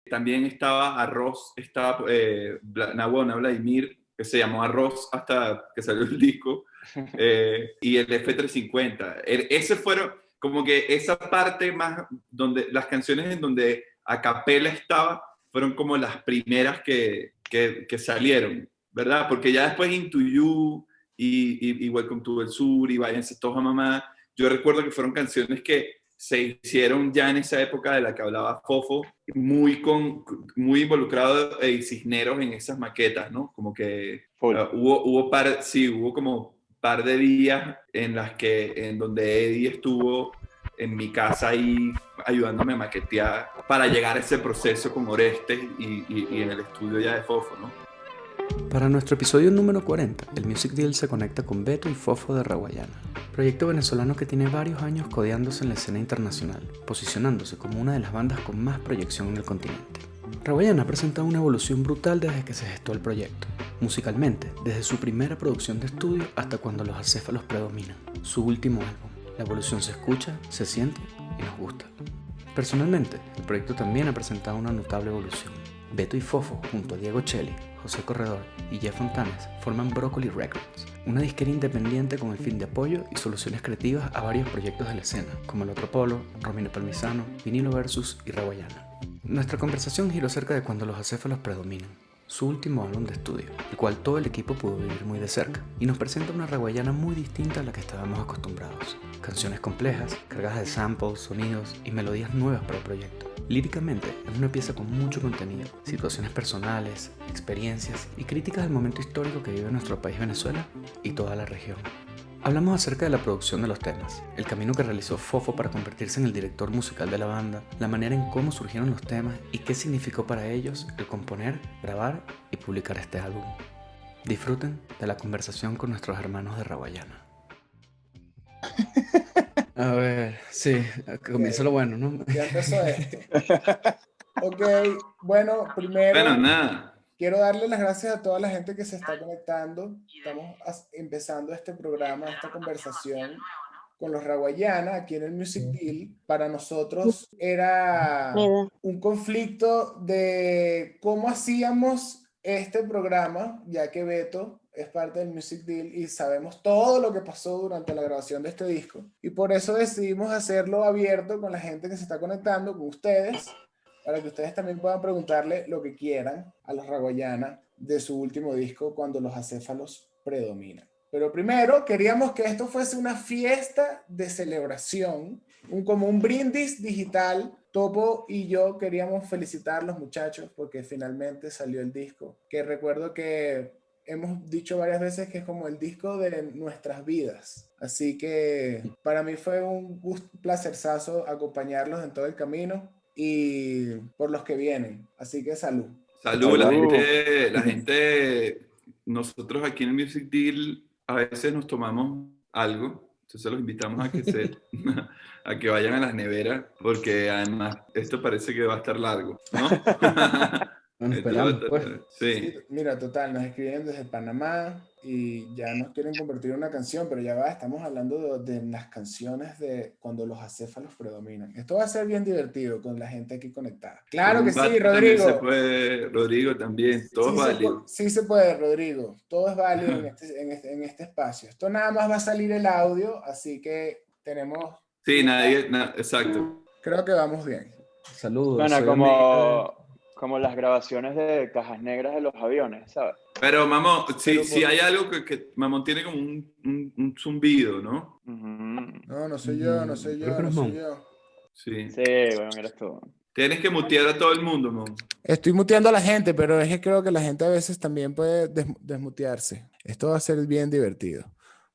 También estaba Arroz, estaba Nahuana Vladimir, que se llamó Arroz hasta que salió el disco, y el F350. Ese fueron como que esa parte más, donde las canciones en donde a capela estaba, fueron como las primeras que salieron, ¿verdad? Porque ya después Into You y Welcome to el Sur y Váyanse Todos a Mamá, yo recuerdo que fueron canciones que se hicieron ya en esa época de la que hablaba Fofo, muy involucrado Cisneros en esas maquetas, ¿no? Como que Full. hubo como par de días en donde Eddie estuvo en mi casa ahí ayudándome a maquetear para llegar a ese proceso con Orestes y en el estudio ya de Fofo, ¿no? Para nuestro episodio número 40, el Music Deal se conecta con Beto y Fofo de Raguayana, proyecto venezolano que tiene varios años codeándose en la escena internacional, posicionándose como una de las bandas con más proyección en el continente. Raguayana ha presentado una evolución brutal desde que se gestó el proyecto, musicalmente, desde su primera producción de estudio hasta cuando los acéfalos predominan, su último álbum. La evolución se escucha, se siente y nos gusta. Personalmente, el proyecto también ha presentado una notable evolución. Beto y Fofo, junto a Diego Cheli, José Corredor y Jeff Fontanes, forman Broccoli Records, una disquera independiente con el fin de apoyo y soluciones creativas a varios proyectos de la escena, como El Otro Polo, Romina Palmisano, Vinilo Versus y Raguayana. Nuestra conversación giró cerca de Cuando los acéfalos predominan, su último álbum de estudio, el cual todo el equipo pudo vivir muy de cerca, y nos presenta una raguayana muy distinta a la que estábamos acostumbrados. Canciones complejas, cargadas de samples, sonidos y melodías nuevas para el proyecto. Líricamente, es una pieza con mucho contenido, situaciones personales, experiencias y críticas del momento histórico que vive nuestro país Venezuela y toda la región. Hablamos acerca de la producción de los temas, el camino que realizó Fofo para convertirse en el director musical de la banda, la manera en cómo surgieron los temas y qué significó para ellos el componer, grabar y publicar este álbum. Disfruten de la conversación con nuestros hermanos de Raguayana. A ver, sí, comienza lo bueno, ¿no? Ya empezó esto. Ok, bueno, primero Bueno, nada. quiero darle las gracias a toda la gente que se está conectando. Estamos empezando este programa, esta conversación con los Raguayana aquí en el Music Deal. Para nosotros era un conflicto de cómo hacíamos este programa, ya que Beto es parte del Music Deal y sabemos todo lo que pasó durante la grabación de este disco. Y por eso decidimos hacerlo abierto con la gente que se está conectando, con ustedes, para que ustedes también puedan preguntarle lo que quieran a los Raguayana de su último disco, Cuando los acéfalos predominan. Pero primero queríamos que esto fuese una fiesta de celebración, como un brindis digital. Topo y yo queríamos felicitar a los muchachos porque finalmente salió el disco, que recuerdo que hemos dicho varias veces que es como el disco de nuestras vidas. Así que para mí fue un placerzazo acompañarlos en todo el camino y por los que vienen. Así que salud. Salud, la gente, nosotros aquí en el Music Deal a veces nos tomamos algo, entonces los invitamos a que vayan a las neveras, porque además esto parece que va a estar largo, ¿no? Bueno, esperamos, pues. Sí. Mira, total, nos escriben desde Panamá y ya nos quieren convertir en una canción, pero ya va, estamos hablando de las canciones de Cuando los acéfalos predominan. Esto va a ser bien divertido con la gente aquí conectada. Claro que sí, Rodrigo. Se puede, Rodrigo también, todo es válido. Sí se puede, Rodrigo. Todo es válido en este espacio. Esto nada más va a salir el audio, así que tenemos... Sí, exacto. Creo que vamos bien. Saludos. Bueno, como las grabaciones de cajas negras de los aviones, ¿sabes? Pero, Mamón, sí hay algo que Mamón tiene como un zumbido, ¿no? No soy yo, no soy yo. Sí, bueno, eres tú. Tienes que mutear a todo el mundo, Mamón. Estoy muteando a la gente, pero es que creo que la gente a veces también puede desmutearse. Esto va a ser bien divertido.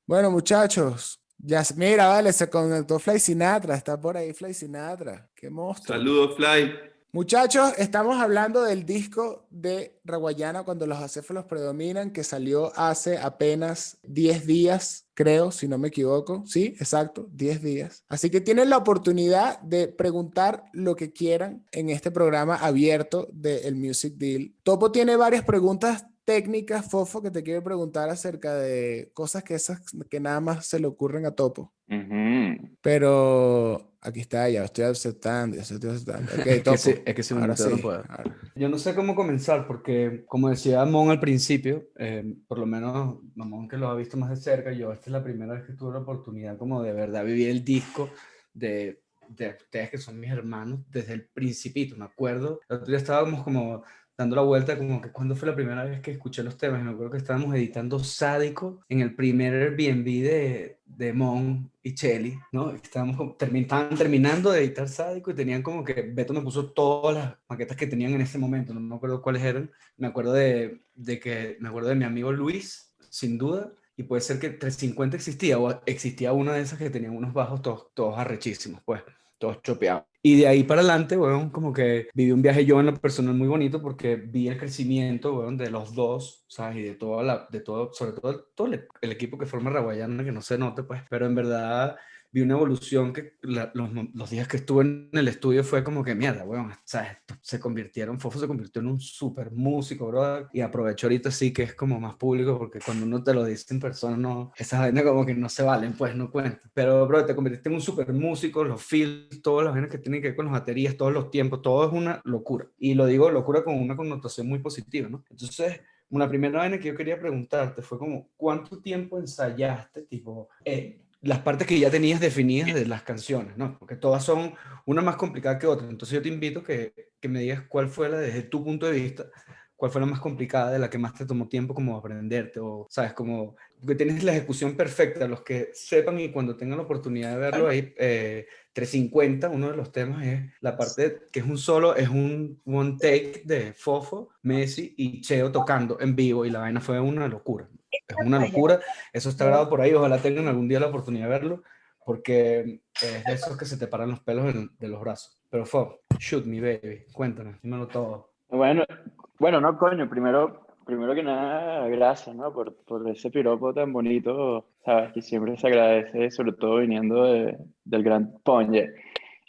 Bueno, muchachos, ya mira, vale, se conectó Fly Sinatra, está por ahí Fly Sinatra. Qué monstruo. Saludos, Fly. Muchachos, estamos hablando del disco de Raguayana Cuando los acéfalos predominan, que salió hace apenas 10 días, creo, si no me equivoco. Sí, exacto, 10 días. Así que tienen la oportunidad de preguntar lo que quieran en este programa abierto del Music Deal. Topo tiene varias preguntas técnicas, Fofo, que te quiero preguntar acerca de cosas que esas que nada más se le ocurren a Topo. Pero aquí está, ya estoy aceptando, ya estoy aceptando. Ok, Topo. Es que si me Ahora muteo no sí. puedo. Ahora. Yo no sé cómo comenzar porque, como decía Mon al principio, por lo menos Mon que lo ha visto más de cerca, yo esta es la primera vez que tuve la oportunidad como de verdad vivir el disco de ustedes que son mis hermanos desde el principito, me acuerdo. El otro día estábamos como dando la vuelta como que cuando fue la primera vez que escuché los temas y me acuerdo que estábamos editando Sádico en el primer Airbnb de Mon y Chelly, ¿no? Estaban terminando de editar Sádico y tenían como que Beto me puso todas las maquetas que tenían en ese momento, no me acuerdo cuáles eran. Me acuerdo me acuerdo de mi amigo Luis, sin duda, y puede ser que 350 existía o existía una de esas que tenían unos bajos todos arrechísimos, pues, todos chopeados. Y de ahí para adelante, bueno, como que viví un viaje yo en lo personal muy bonito porque vi el crecimiento, bueno, de los dos, ¿sabes? Y de todo, sobre todo el equipo que forma Raguayana, que no se note, pues, pero en verdad vi una evolución que los días que estuve en el estudio fue como que mierda, weón, ¿sabes? Fofo se convirtió en un súper músico, bro, y aprovecho ahorita sí que es como más público porque cuando uno te lo dice en persona, no, esas vainas como que no se valen, pues no cuentan. Pero, bro, te convertiste en un súper músico, los feels, todas las vainas que tienen que ver con las baterías, todos los tiempos, todo es una locura. Y lo digo locura con una connotación muy positiva, ¿no? Entonces, una primera vaina que yo quería preguntarte fue como, ¿cuánto tiempo ensayaste, tipo, las partes que ya tenías definidas de las canciones, ¿no? Porque todas son una más complicada que otra. Entonces yo te invito que me digas cuál fue desde tu punto de vista, cuál fue la más complicada, de la que más te tomó tiempo como aprenderte, o, ¿sabes? Como, que tienes la ejecución perfecta, los que sepan y cuando tengan la oportunidad de verlo ahí, 350, uno de los temas es la parte que es un solo, es un one take de Fofo, Messi y Cheo tocando en vivo y la vaina fue una locura. Es una locura. Eso está grabado por ahí, ojalá tengan algún día la oportunidad de verlo, porque es de esos que se te paran los pelos de los brazos. Pero Fo, shoot me baby, cuéntame, dímelo todo. Bueno, bueno, no, coño, primero que nada, gracias, ¿no? Por ese piropo tan bonito, sabes, que siempre se agradece, sobre todo viniendo del gran Ponye.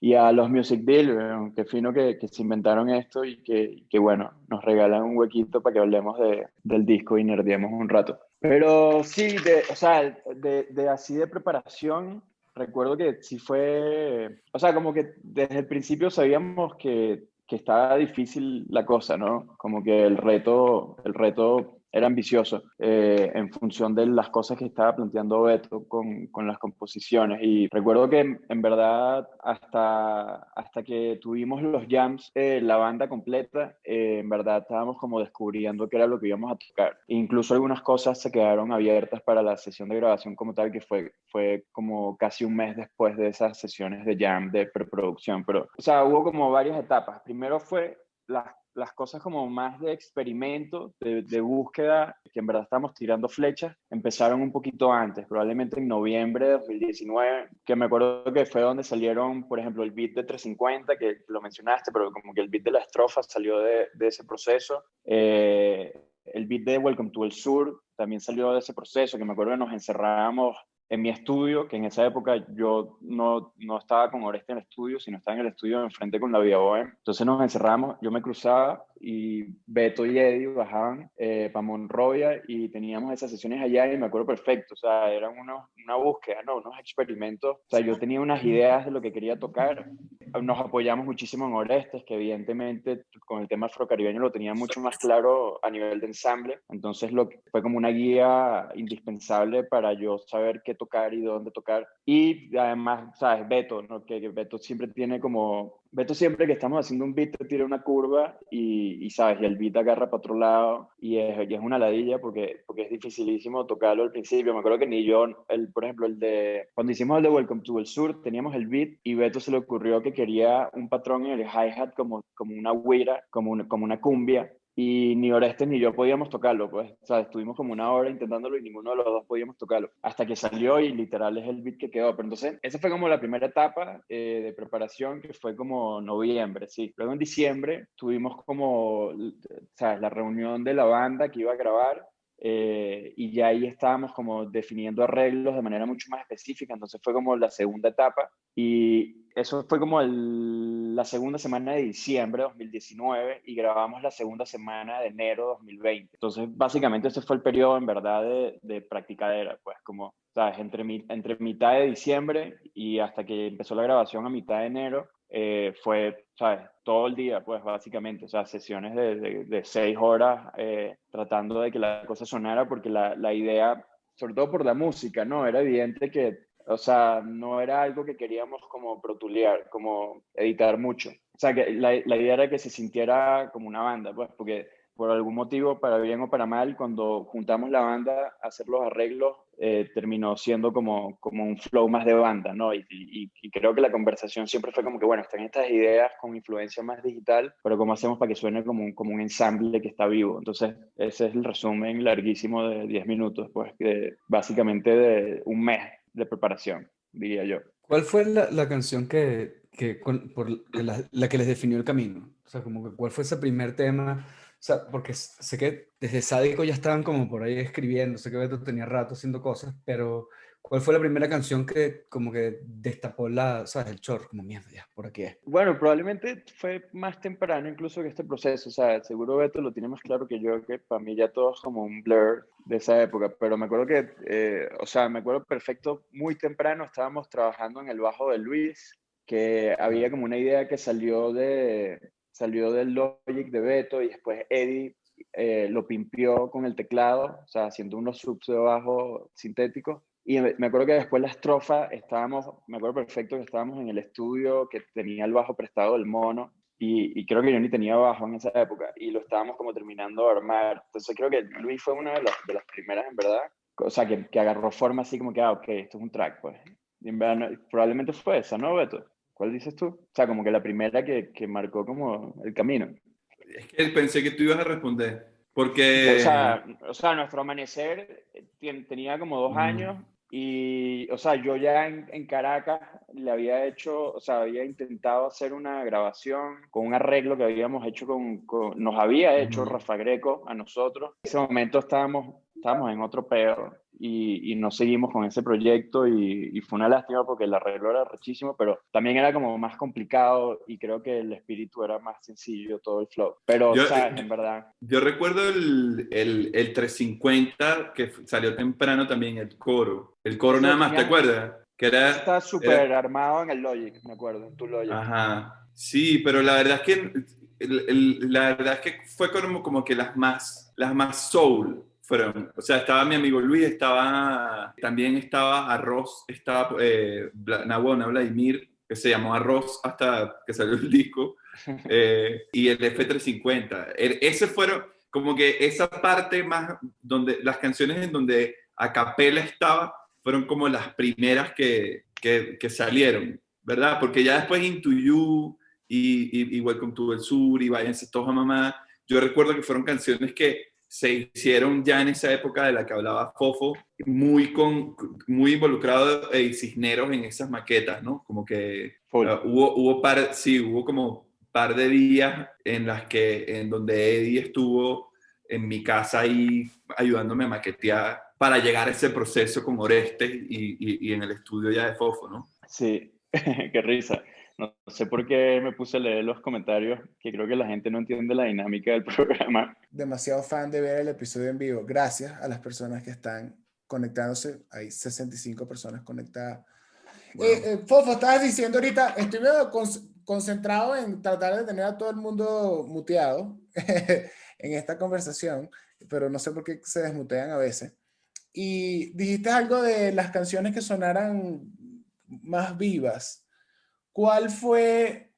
Y a los Music Deal, weón, qué fino que se inventaron esto y que, bueno, nos regalan un huequito para que hablemos del disco y nerdiemos un rato. Pero sí, o sea, de así de preparación, recuerdo que sí fue, o sea, como que desde el principio sabíamos que estaba difícil la cosa, ¿no? Como que el reto era ambicioso en función de las cosas que estaba planteando Beto con las composiciones. Y recuerdo que en verdad hasta que tuvimos los jams, la banda completa, en verdad estábamos como descubriendo qué era lo que íbamos a tocar. E incluso algunas cosas se quedaron abiertas para la sesión de grabación como tal, que fue como casi un mes después de esas sesiones de jam de preproducción. Pero, o sea, hubo como varias etapas. Primero fue las cosas como más de experimento, de búsqueda, que en verdad estamos tirando flechas, empezaron un poquito antes, probablemente en noviembre de 2019, que me acuerdo que fue donde salieron, por ejemplo, el beat de 350, que lo mencionaste, pero como que el beat de la estrofa salió de ese proceso. El beat de Welcome to el Sur también salió de ese proceso, que me acuerdo que nos encerrábamos en mi estudio, que en esa época yo no estaba con Oreste en el estudio, sino estaba en el estudio enfrente con la Vía Bohem. Entonces nos encerramos, yo me cruzaba y Beto y Eddie bajaban para Monrovia y teníamos esas sesiones allá y me acuerdo perfecto, o sea, eran una búsqueda, ¿no? Unos experimentos, o sea, yo tenía unas ideas de lo que quería tocar, nos apoyamos muchísimo en Orestes, que evidentemente con el tema afrocaribeño lo tenía mucho más claro a nivel de ensamble, entonces fue como una guía indispensable para yo saber qué tocar y dónde tocar. Y además, ¿sabes? Beto, ¿no? Que Beto siempre tiene como... Beto siempre que estamos haciendo un beat te tira una curva y ¿sabes? Y el beat agarra para otro lado y es una ladilla porque es dificilísimo tocarlo al principio. Me acuerdo que ni yo, por ejemplo, cuando hicimos el de Welcome to el Sur, teníamos el beat y Beto se le ocurrió que quería un patrón en el hi-hat como una güira, como una cumbia. Y ni Orestes ni yo podíamos tocarlo, pues, o sea, estuvimos como una hora intentándolo y ninguno de los dos podíamos tocarlo, hasta que salió y literal es el beat que quedó. Pero entonces, esa fue como la primera etapa de preparación, que fue como noviembre, sí. Luego en diciembre tuvimos como, ¿sabes? La reunión de la banda que iba a grabar, y ya ahí estábamos como definiendo arreglos de manera mucho más específica, entonces fue como la segunda etapa y eso fue como la segunda semana de diciembre de 2019 y grabamos la segunda semana de enero de 2020. Entonces básicamente ese fue el periodo en verdad de practicadera, pues como, ¿sabes? Entre mitad de diciembre y hasta que empezó la grabación a mitad de enero. Fue, ¿sabes? Todo el día, pues básicamente, o sea, sesiones de 6 horas tratando de que la cosa sonara, porque la idea, sobre todo por la música, ¿no? Era evidente que, o sea, no era algo que queríamos como protulear, como editar mucho. O sea, que la idea era que se sintiera como una banda, pues, porque por algún motivo, para bien o para mal, cuando juntamos la banda a hacer los arreglos, terminó siendo como un flow más de banda, ¿no? Y creo que la conversación siempre fue como que, bueno, están estas ideas con influencia más digital, pero ¿cómo hacemos para que suene como un ensamble que está vivo? Entonces, ese es el resumen larguísimo de 10 minutos, pues, básicamente de un mes de preparación, diría yo. ¿Cuál fue la canción la que les definió el camino? O sea, como que ¿cuál fue ese primer tema? O sea, porque sé que desde Sádico ya estaban como por ahí escribiendo, sé que Beto tenía rato haciendo cosas, pero ¿cuál fue la primera canción que como que destapó ¿sabes? El chorro, como mierda, ya, por aquí es. Bueno, probablemente fue más temprano incluso que este proceso, o sea, seguro Beto lo tiene más claro que yo, que para mí ya todo es como un blur de esa época, pero me acuerdo que, o sea, me acuerdo perfecto, muy temprano estábamos trabajando en el bajo de Luis, que había como una idea que salió del Logic de Beto y después Eddie lo pimpió con el teclado, o sea, haciendo unos subs de bajo sintéticos. Y me acuerdo que después la estrofa me acuerdo perfecto que estábamos en el estudio que tenía el bajo prestado del Mono y creo que yo ni tenía bajo en esa época y lo estábamos como terminando de armar. Entonces creo que Luis fue una de las primeras en verdad, o sea, que agarró forma así como que, ok, esto es un track, pues. Y en verdad probablemente fue esa, ¿no, Beto? ¿Cuál dices tú? O sea, como que la primera que marcó como el camino. Es que pensé que tú ibas a responder, O porque... sea, o sea, nuestro amanecer tenía como 2 años mm, y, o sea, yo ya en Caracas le había hecho, o sea, había intentado hacer una grabación con un arreglo que habíamos hecho nos había hecho ujú. Rafa Greco a nosotros. En ese momento estábamos en otro pedo y no seguimos con ese proyecto y fue una lástima porque el arreglo era rechísimo, pero también era como más complicado y creo que el espíritu era más sencillo, todo el flow. Pero, Yo, sabes, en verdad. yo recuerdo el 350 que salió temprano también, el coro Ese nada lo más, ¿te tenías, acuerdas? Que ese estaba súper era, armado en el Logic, me acuerdo, en tu Logic. ajá, sí, pero la verdad es que, la verdad es que fue como que las más soul fueron, o sea, estaba mi amigo Luis, también estaba Arroz, estaba Nahuona Vladimir, que se llamó Arroz hasta que salió el disco, y el F350. Ese fueron como que esa parte más, donde las canciones en donde a capela estaba, fueron como las primeras que salieron, ¿verdad? Porque ya después Into You y Welcome to el Sur y Váyanse todos a mamá, yo recuerdo que fueron canciones que se hicieron ya en esa época de la que hablaba Fofo, muy involucrado Cisneros en esas maquetas, ¿no? Como que Full. hubo como par de días en donde Eddie estuvo en mi casa ahí ayudándome a maquetear para llegar a ese proceso con Orestes y en el estudio ya de Fofo, ¿no? Sí, qué risa. No sé por qué me puse a leer los comentarios, que creo que la gente no entiende la dinámica del programa. Demasiado fan de ver el episodio en vivo. Gracias a las personas que están conectándose. Hay 65 personas conectadas. Wow. Fofo, estabas diciendo ahorita, estoy medio concentrado en tratar de tener a todo el mundo muteado en esta conversación, pero no sé por qué se desmutean a veces. Y dijiste algo de las canciones que sonaran más vivas. ¿Cuál fue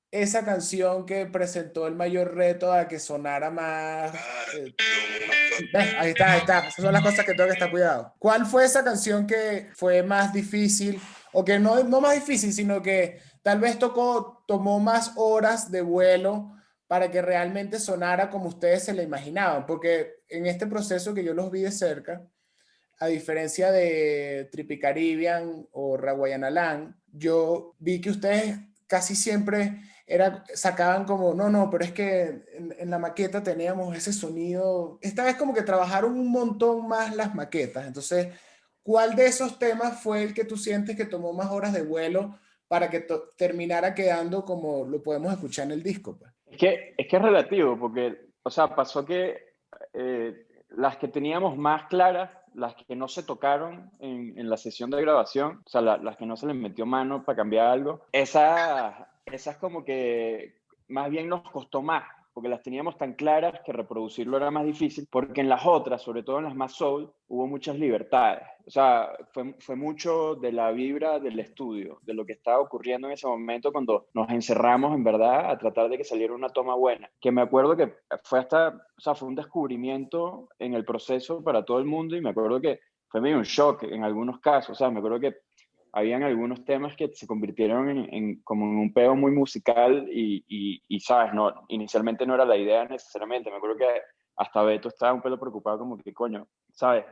esa canción que presentó el mayor reto a que sonara más? Ahí está, ahí está. Esas son las cosas que tengo que estar cuidado. ¿Cuál fue esa canción que fue más difícil? O que no más difícil, sino que tal vez tomó más horas de vuelo para que realmente sonara como ustedes se la imaginaban. Porque en este proceso que yo los vi de cerca, a diferencia de Trippy Caribbean o Rawayana Land, yo vi que ustedes casi siempre sacaban como, no, pero es que en la maqueta teníamos ese sonido. Esta vez como que trabajaron un montón más las maquetas. Entonces, ¿cuál de esos temas fue el que tú sientes que tomó más horas de vuelo para que terminara quedando como lo podemos escuchar en el disco, pues? Es que es relativo, porque, o sea, pasó que las que teníamos más claras, las que no se tocaron en la sesión de grabación, o sea, las que no se les metió mano para cambiar algo, esas como que más bien nos costó más, porque las teníamos tan claras que reproducirlo era más difícil, porque en las otras, sobre todo en las más soul, hubo muchas libertades. O sea, fue mucho de la vibra del estudio, de lo que estaba ocurriendo en ese momento cuando nos encerramos en verdad a tratar de que saliera una toma buena. Que me acuerdo que o sea, fue un descubrimiento en el proceso para todo el mundo y me acuerdo que fue medio un shock en algunos casos. O sea, me acuerdo que habían algunos temas que se convirtieron como en un pedo muy musical y, ¿sabes? No, inicialmente no era la idea necesariamente. Me acuerdo que hasta Beto estaba un pelo preocupado como que, coño, ¿sabes?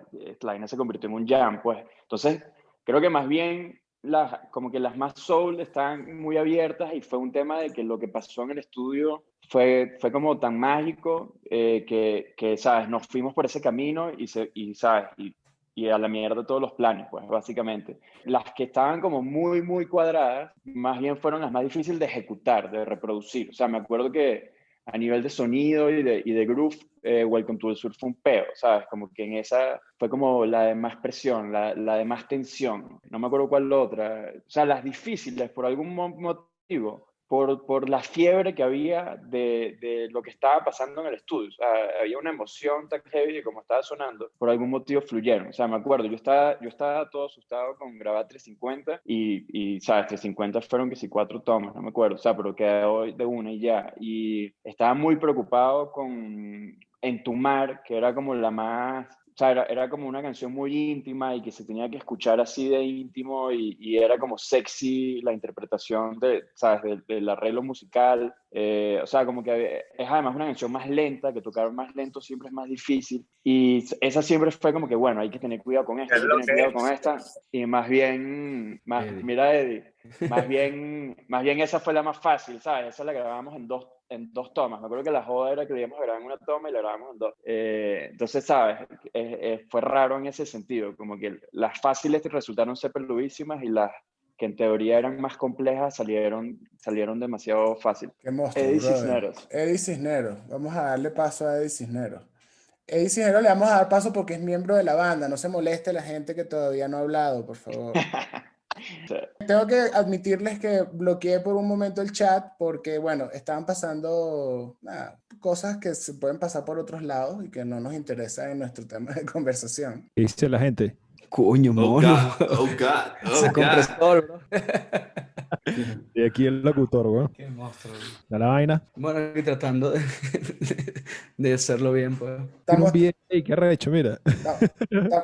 La vaina se convirtió en un jam, pues. Entonces, creo que más bien como que las más soul están muy abiertas y fue un tema de que lo que pasó en el estudio fue como tan mágico que, ¿sabes? Nos fuimos por ese camino y ¿sabes? Y a la mierda todos los planes, pues, básicamente. Las que estaban como muy, muy cuadradas, más bien fueron las más difíciles de ejecutar, de reproducir. O sea, me acuerdo que a nivel de sonido y de groove, Welcome to the Sur fue un peo, ¿sabes? Como que en esa fue como la de más presión, la de más tensión. No me acuerdo cuál la otra. O sea, las difíciles, por algún motivo, por la fiebre que había de lo que estaba pasando en el estudio. O sea, había una emoción tan heavy de cómo estaba sonando, por algún motivo fluyeron. O sea, me acuerdo, yo estaba todo asustado con grabar 350 ¿sabes? 350 fueron que si 4 tomas, no me acuerdo, o sea, pero quedó de una y ya. Y estaba muy preocupado con Entumar, que era como la más, o sea, era como una canción muy íntima y que se tenía que escuchar así de íntimo y era como sexy la interpretación ¿sabes? Del arreglo musical. O sea, como que es además una canción más lenta, que tocar más lento siempre es más difícil. Y esa siempre fue como que, bueno, hay que tener cuidado con esta, hay Es que lo tener que cuidado con es. esta. Y más bien, Eddie. mira, Eddie, más bien esa fue la más fácil, ¿sabes? Esa la grabamos en dos tomas. Me acuerdo que la joda era que lo íbamos a grabar en una toma y la grabamos en dos. Entonces, ¿sabes? Fue raro en ese sentido, como que las fáciles resultaron ser peludísimas y las que en teoría eran más complejas salieron demasiado fácil. Qué monstruo, Eddie brother. Cisneros. Eddie Cisneros. Vamos a darle paso a Eddie Cisneros. Eddie Cisneros le vamos a dar paso porque es miembro de la banda. No se moleste la gente que todavía no ha hablado, por favor. Tengo que admitirles que bloqueé por un momento el chat porque, bueno, estaban pasando cosas que se pueden pasar por otros lados y que no nos interesan en nuestro tema de conversación. ¿Qué dice la gente? Coño, Oh mono. God, oh God, oh Ese God. compresor, bro. Y aquí el locutor, weón. Qué monstruo. Da la vaina. Bueno, y tratando de hacerlo bien, pues. Tiene un Estamos, video ahí, qué arrecho, mira.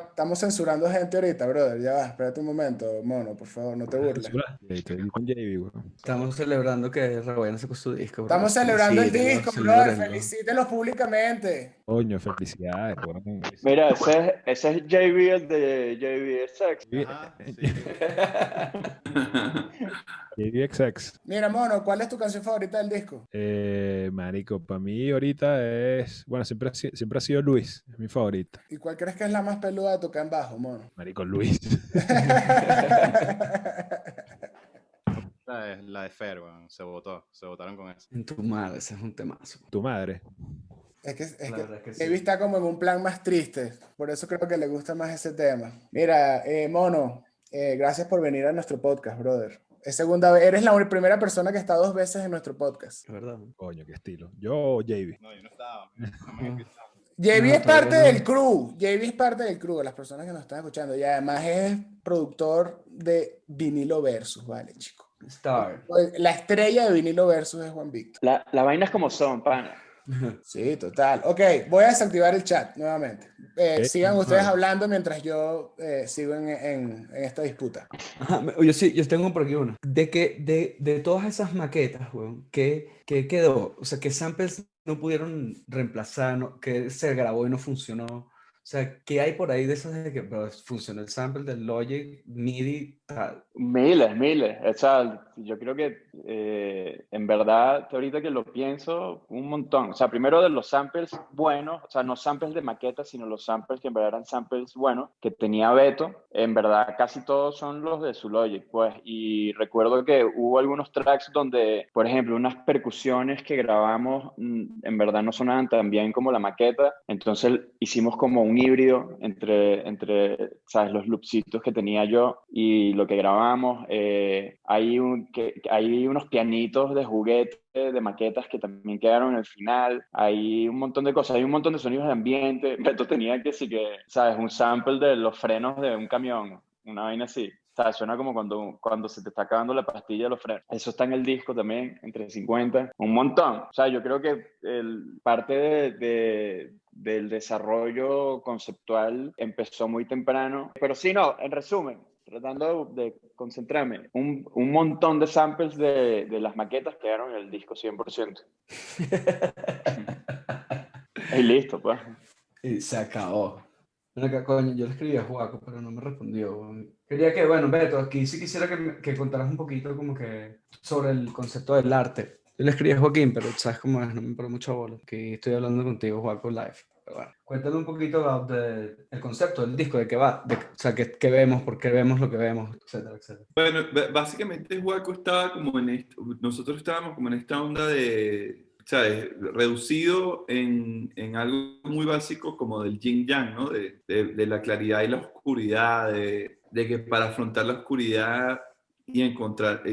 estamos censurando gente ahorita, brother. Ya va, espérate un momento, mono, por favor, no te burles. Estoy con JB, weón. Estamos celebrando que Raboyana sacó su disco, bro. Estamos celebrando el Felicítenlo, disco, brother. celébrenlo. Felicítenlo públicamente. Coño, felicidades, weón. Mira, ese es JB, el de JBSX. Ajá, sí. JBXX. Mira, mono, ¿cuál es tu canción favorita del disco? Marico, para mí ahorita bueno, siempre ha sido Luis, es mi favorita. ¿Y cuál crees que es la más peluda de tocar en bajo, mono? Marico, Luis. La de Fer, weón. Se votaron con eso. En tu madre, ese es un temazo. Tu madre. Es que La verdad es que sí. David está como en un plan más triste, por eso creo que le gusta más ese tema. Mira, mono, gracias por venir a nuestro podcast, brother. Es segunda vez, eres la primera persona que está 2 veces en nuestro podcast. Es verdad. Coño, qué estilo. Yo, JB. No, yo no estaba. JB No, es parte todavía no. del crew, JB es parte del crew, las personas que nos están escuchando, y además es productor de Vinilo Versus, vale, chico. Star. La estrella de Vinilo Versus es Juan Víctor. La vaina es como son, pana. Sí, total. Ok, voy a desactivar el chat nuevamente. Sigan ustedes hablando mientras yo sigo en esta disputa. Ajá, yo tengo por aquí una. De todas esas maquetas, weón, ¿qué quedó? O sea, ¿qué samples no pudieron reemplazar? Que se grabó y no funcionó? O sea, ¿qué hay por ahí de esas de que pero funciona el sample del Logic, MIDI, tal? Miles. O sea, yo creo que en verdad, ahorita que lo pienso, un montón. O sea, primero de los samples buenos, o sea, no samples de maquetas, sino los samples que en verdad eran samples buenos, que tenía Beto, en verdad casi todos son los de su Logic, pues. Y recuerdo que hubo algunos tracks donde, por ejemplo, unas percusiones que grabamos en verdad no sonaban tan bien como la maqueta, entonces hicimos como un híbrido entre ¿sabes? Los loopsitos que tenía yo y lo que grabamos. Hay unos pianitos de juguete, de maquetas que también quedaron en el final. Hay un montón de cosas, hay un montón de sonidos de ambiente. Beto tenía que sí que, ¿sabes? Un sample de los frenos de un camión, una vaina así. O sea, suena como cuando se te está acabando la pastilla de los frenos. Eso está en el disco también, entre 50. Un montón. O sea, yo creo que parte del desarrollo conceptual empezó muy temprano. Pero sí, no, en resumen, tratando de concentrarme, un montón de samples de las maquetas quedaron en el disco 100%. Y listo, pues. Y se acabó. Ven acá, coño, yo le escribí a Juaco, pero no me respondió. Quería que, bueno, Beto, aquí sí quisiera que contaras un poquito como que sobre el concepto del arte. Yo le escribí a Joaquín, pero sabes cómo es, no me paró mucho bola. Que estoy hablando contigo, Juaco, live. Pero bueno, cuéntame un poquito el concepto del disco, de qué va, o sea, qué vemos, por qué vemos lo que vemos, etcétera, etcétera. Bueno, básicamente Huaco estaba como nosotros estábamos como en esta onda de, ¿sabes? Reducido en algo muy básico como del yin yang, ¿no? De la claridad y la oscuridad, de que para afrontar la oscuridad y encontrar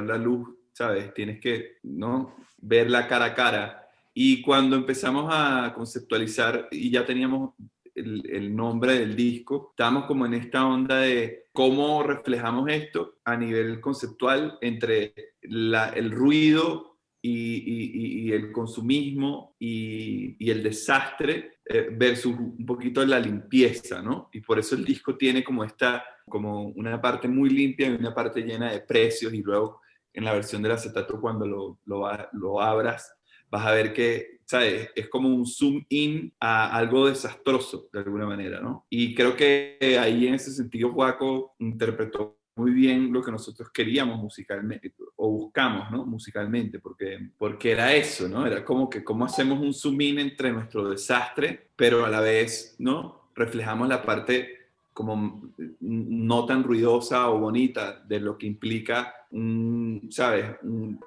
la luz, ¿sabes? Tienes que, ¿no? Verla cara a cara. Y cuando empezamos a conceptualizar y ya teníamos el nombre del disco, estábamos como en esta onda de cómo reflejamos esto a nivel conceptual entre el ruido y el consumismo y el desastre versus un poquito la limpieza, ¿no? Y por eso el disco tiene como una parte muy limpia y una parte llena de precios, y luego en la versión del acetato cuando lo abras vas a ver que, ¿sabes? Es como un zoom in a algo desastroso, de alguna manera, ¿no? Y creo que ahí en ese sentido Joaco interpretó muy bien lo que nosotros queríamos musicalmente, o buscamos, ¿no? Musicalmente, porque era eso, ¿no? Era como que cómo hacemos un zoom in entre nuestro desastre, pero a la vez, ¿no? Reflejamos la parte como no tan ruidosa o bonita de lo que implica, ¿sabes?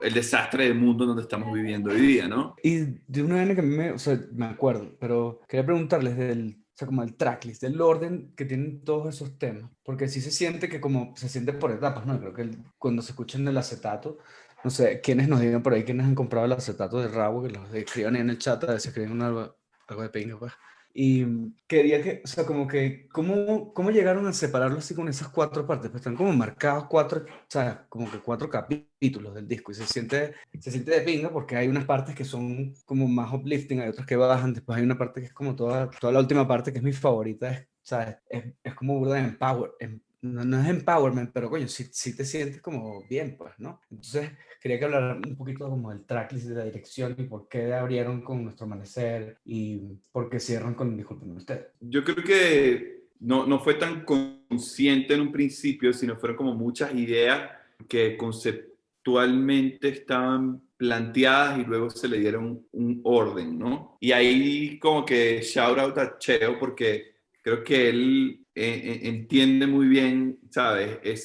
El desastre del mundo donde estamos viviendo hoy día, ¿no? Y de una vaina que a mí o sea, me acuerdo, pero quería preguntarles o sea, como el tracklist, del orden que tienen todos esos temas, porque sí se siente que como se siente por etapas, ¿no? Creo que cuando se escuchan el acetato, no sé, quiénes nos digan por ahí, quiénes han comprado el acetato de Rabo, que los escriban ahí en el chat, a ver si escriben algo de pinga, pues. Y quería que, o sea, como que, ¿cómo llegaron a separarlo así con esas cuatro partes? Pues están como marcados cuatro, o sea, como que cuatro capítulos del disco, y se siente de pinga porque hay unas partes que son como más uplifting, hay otras que bajan, después hay una parte que es como toda la última parte que es mi favorita, ¿sabes? Es como burda de no es empowerment, pero coño, sí te sientes como bien, pues, ¿no? Entonces, quería que hablara un poquito como del tracklist, de la dirección y por qué abrieron con Nuestro Amanecer y por qué cierran con Disculpen Usted. Yo creo que no fue tan consciente en un principio, sino fueron como muchas ideas que conceptualmente estaban planteadas y luego se le dieron un orden, ¿no? Y ahí como que shout out a Cheo, porque creo que él entiende muy bien, ¿sabes? Ese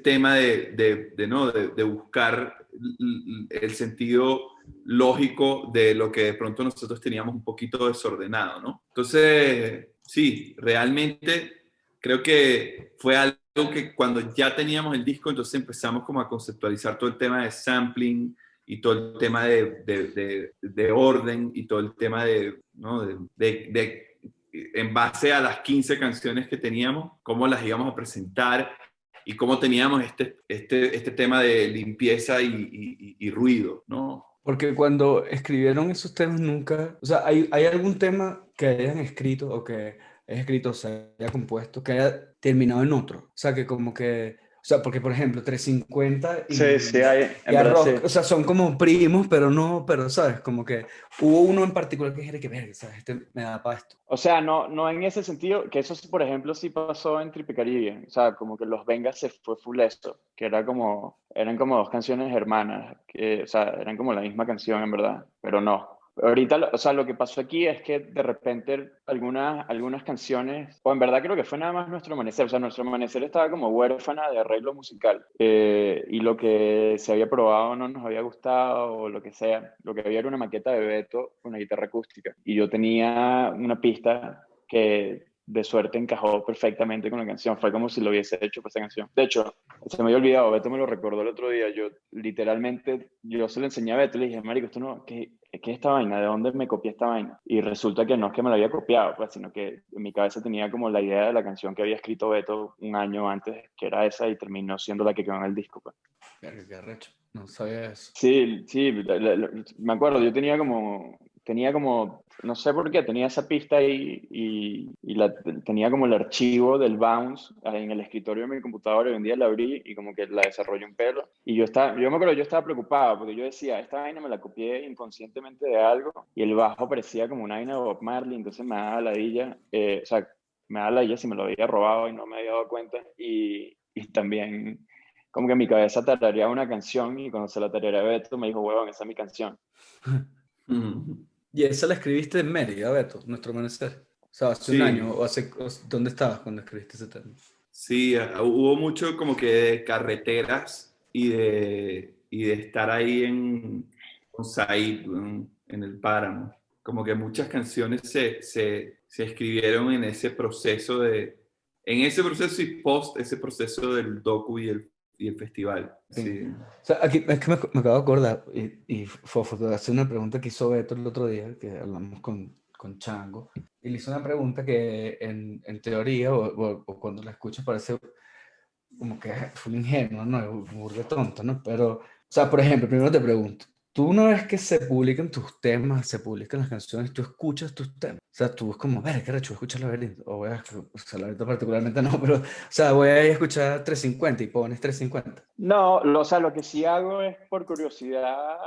tema ¿no? de buscar el sentido lógico de lo que de pronto nosotros teníamos un poquito desordenado, ¿no? Entonces, sí, realmente creo que fue algo que cuando ya teníamos el disco, entonces empezamos como a conceptualizar todo el tema de sampling y todo el tema de orden y todo el tema ¿no? en base a las 15 canciones que teníamos, cómo las íbamos a presentar y cómo teníamos este tema de limpieza y ruido, ¿no? Porque cuando escribieron esos temas nunca, o sea, ¿hay algún tema que hayan escrito o que hayas escrito, o se haya compuesto, que haya terminado en otro? O sea, que como que, O sea, porque por ejemplo, 350 Sí, sí, hay, y en verdad Arroz, sí. o sea, son como primos, pero no, pero sabes, como que hubo uno en particular que dije que verga, ¿sabes? Este me da para esto. O sea, no en ese sentido, que eso, sí, por ejemplo, sí pasó en Tripicaribe. O sea, como que Los Vengas se fue full eso, que eran como dos canciones hermanas, que, o sea, eran como la misma canción en verdad, pero no. Ahorita, o sea, lo que pasó aquí es que de repente algunas canciones, o en verdad creo que fue nada más Nuestro Amanecer, o sea, Nuestro Amanecer estaba como huérfana de arreglo musical, y lo que se había probado no nos había gustado, o lo que sea. Lo que había era una maqueta de Beto con una guitarra acústica, y yo tenía una pista que de suerte encajó perfectamente con la canción, fue como si lo hubiese hecho para esa canción. De hecho, se me había olvidado, Beto me lo recordó el otro día, yo se lo enseñé a Beto y le dije, marico, esto no, ¿qué es esta vaina? ¿De dónde me copié esta vaina? Y resulta que no es que me la había copiado, pues, sino que en mi cabeza tenía como la idea de la canción que había escrito Beto un año antes, que era esa, y terminó siendo la que quedó en el disco, pues. Verga, qué arrecho. No sabía eso. Sí, sí, me acuerdo, yo tenía como, no sé por qué, tenía esa pista ahí tenía como el archivo del Bounce en el escritorio de mi computadora y un día la abrí y como que la desarrollé un pelo. Y yo me acuerdo, yo estaba preocupado porque yo decía, esta vaina me la copié inconscientemente de algo y el bajo parecía como una vaina de Bob Marley, entonces me daba ladilla, o sea, me daba ladilla si me lo había robado y no me había dado cuenta y también como que en mi cabeza tarareaba una canción y cuando se la tarareaba a Beto me dijo, huevón, esa es mi canción. Mm. Y esa la escribiste en Mérida, Beto, Nuestro Amanecer. O sea, hace un Sí, año, ¿dónde estabas cuando escribiste ese tema? sí, hubo mucho como que de carreteras y de estar ahí con Said, en el páramo. Como que muchas canciones se escribieron en ese proceso y post ese proceso del docu y el festival. Sí. O sea, aquí es que me acabo de acordar, y Fofo, te voy a hacer una pregunta que hizo Beto el otro día, que hablamos con Chango, y le hizo una pregunta que en teoría, o cuando la escuchas parece como que fue un ingenuo, ¿no? Es burda tonta, ¿no? Pero, o sea, por ejemplo, primero te pregunto, tú una vez que se publican tus temas, se publican las canciones, tú escuchas tus temas. O sea, tú es como, ver, qué recho, escuchar Laberinto. O voy a, o sea, Laberinto particularmente no, pero, o sea, voy a ir a escuchar 350 y pones 350. No, o sea, lo que sí hago es por curiosidad,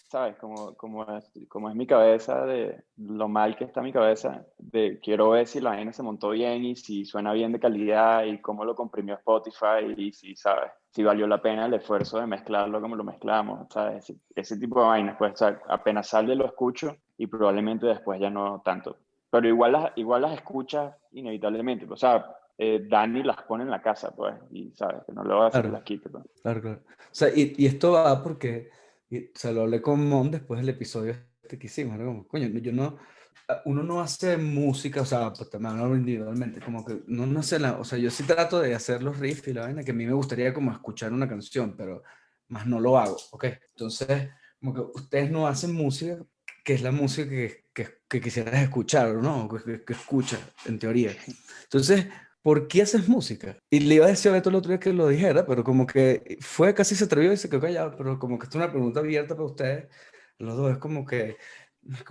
¿sabes? Como es mi cabeza, de lo mal que está mi cabeza, de quiero ver si la vaina se montó bien y si suena bien de calidad y cómo lo comprimió Spotify y si, ¿sabes? Si valió la pena el esfuerzo de mezclarlo como lo mezclamos, ¿sabes? Ese tipo de vainas, pues, o sea, apenas sale lo escucho y probablemente después ya no tanto. Pero igual las escuchas inevitablemente, o sea, Dani las pone en la casa, pues, y sabes que no le voy a hacer que Claro. las quite, pues. Claro, claro. O sea, y esto va porque, o sea, lo hablé con Mon después del episodio este que hicimos, ¿no? Como, coño, uno no hace música, o sea, pues también hablo individualmente, como que no hace o sea, yo sí trato de hacer los riffs y la vaina, que a mí me gustaría como escuchar una canción, pero más no lo hago, ¿ok? Entonces, como que ustedes no hacen música, que es la música que quisieras escuchar, ¿no? Que escuchas, en teoría. Entonces, ¿por qué haces música? Y le iba a decir a Beto el otro día que lo dijera, pero como que fue, casi se atrevió y se quedó callado, pero como que es una pregunta abierta para ustedes, los dos, es como que,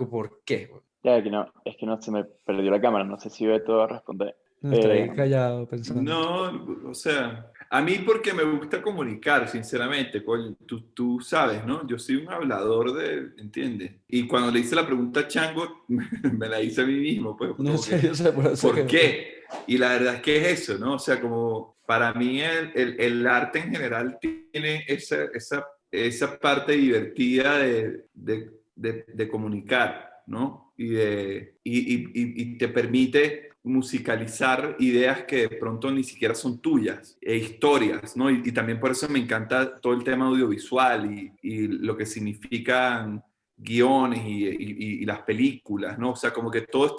¿por qué? Ya, es que no se me perdió la cámara, no sé si Beto va a responder. No estar ahí callado pensando. No, o sea, a mí porque me gusta comunicar, sinceramente, coño, tú sabes, ¿no? Yo soy un hablador ¿entiendes? Y cuando le hice la pregunta a Chango, me la hice a mí mismo, pues, No como sé, que, yo sé, por eso ¿por qué? Y la verdad es que es eso, ¿no? O sea, como para mí el arte en general tiene esa parte divertida de comunicar, ¿no? Y te permite musicalizar ideas que de pronto ni siquiera son tuyas, historias, ¿no? Y también por eso me encanta todo el tema audiovisual y lo que significan guiones y las películas, ¿no? O sea, como que toda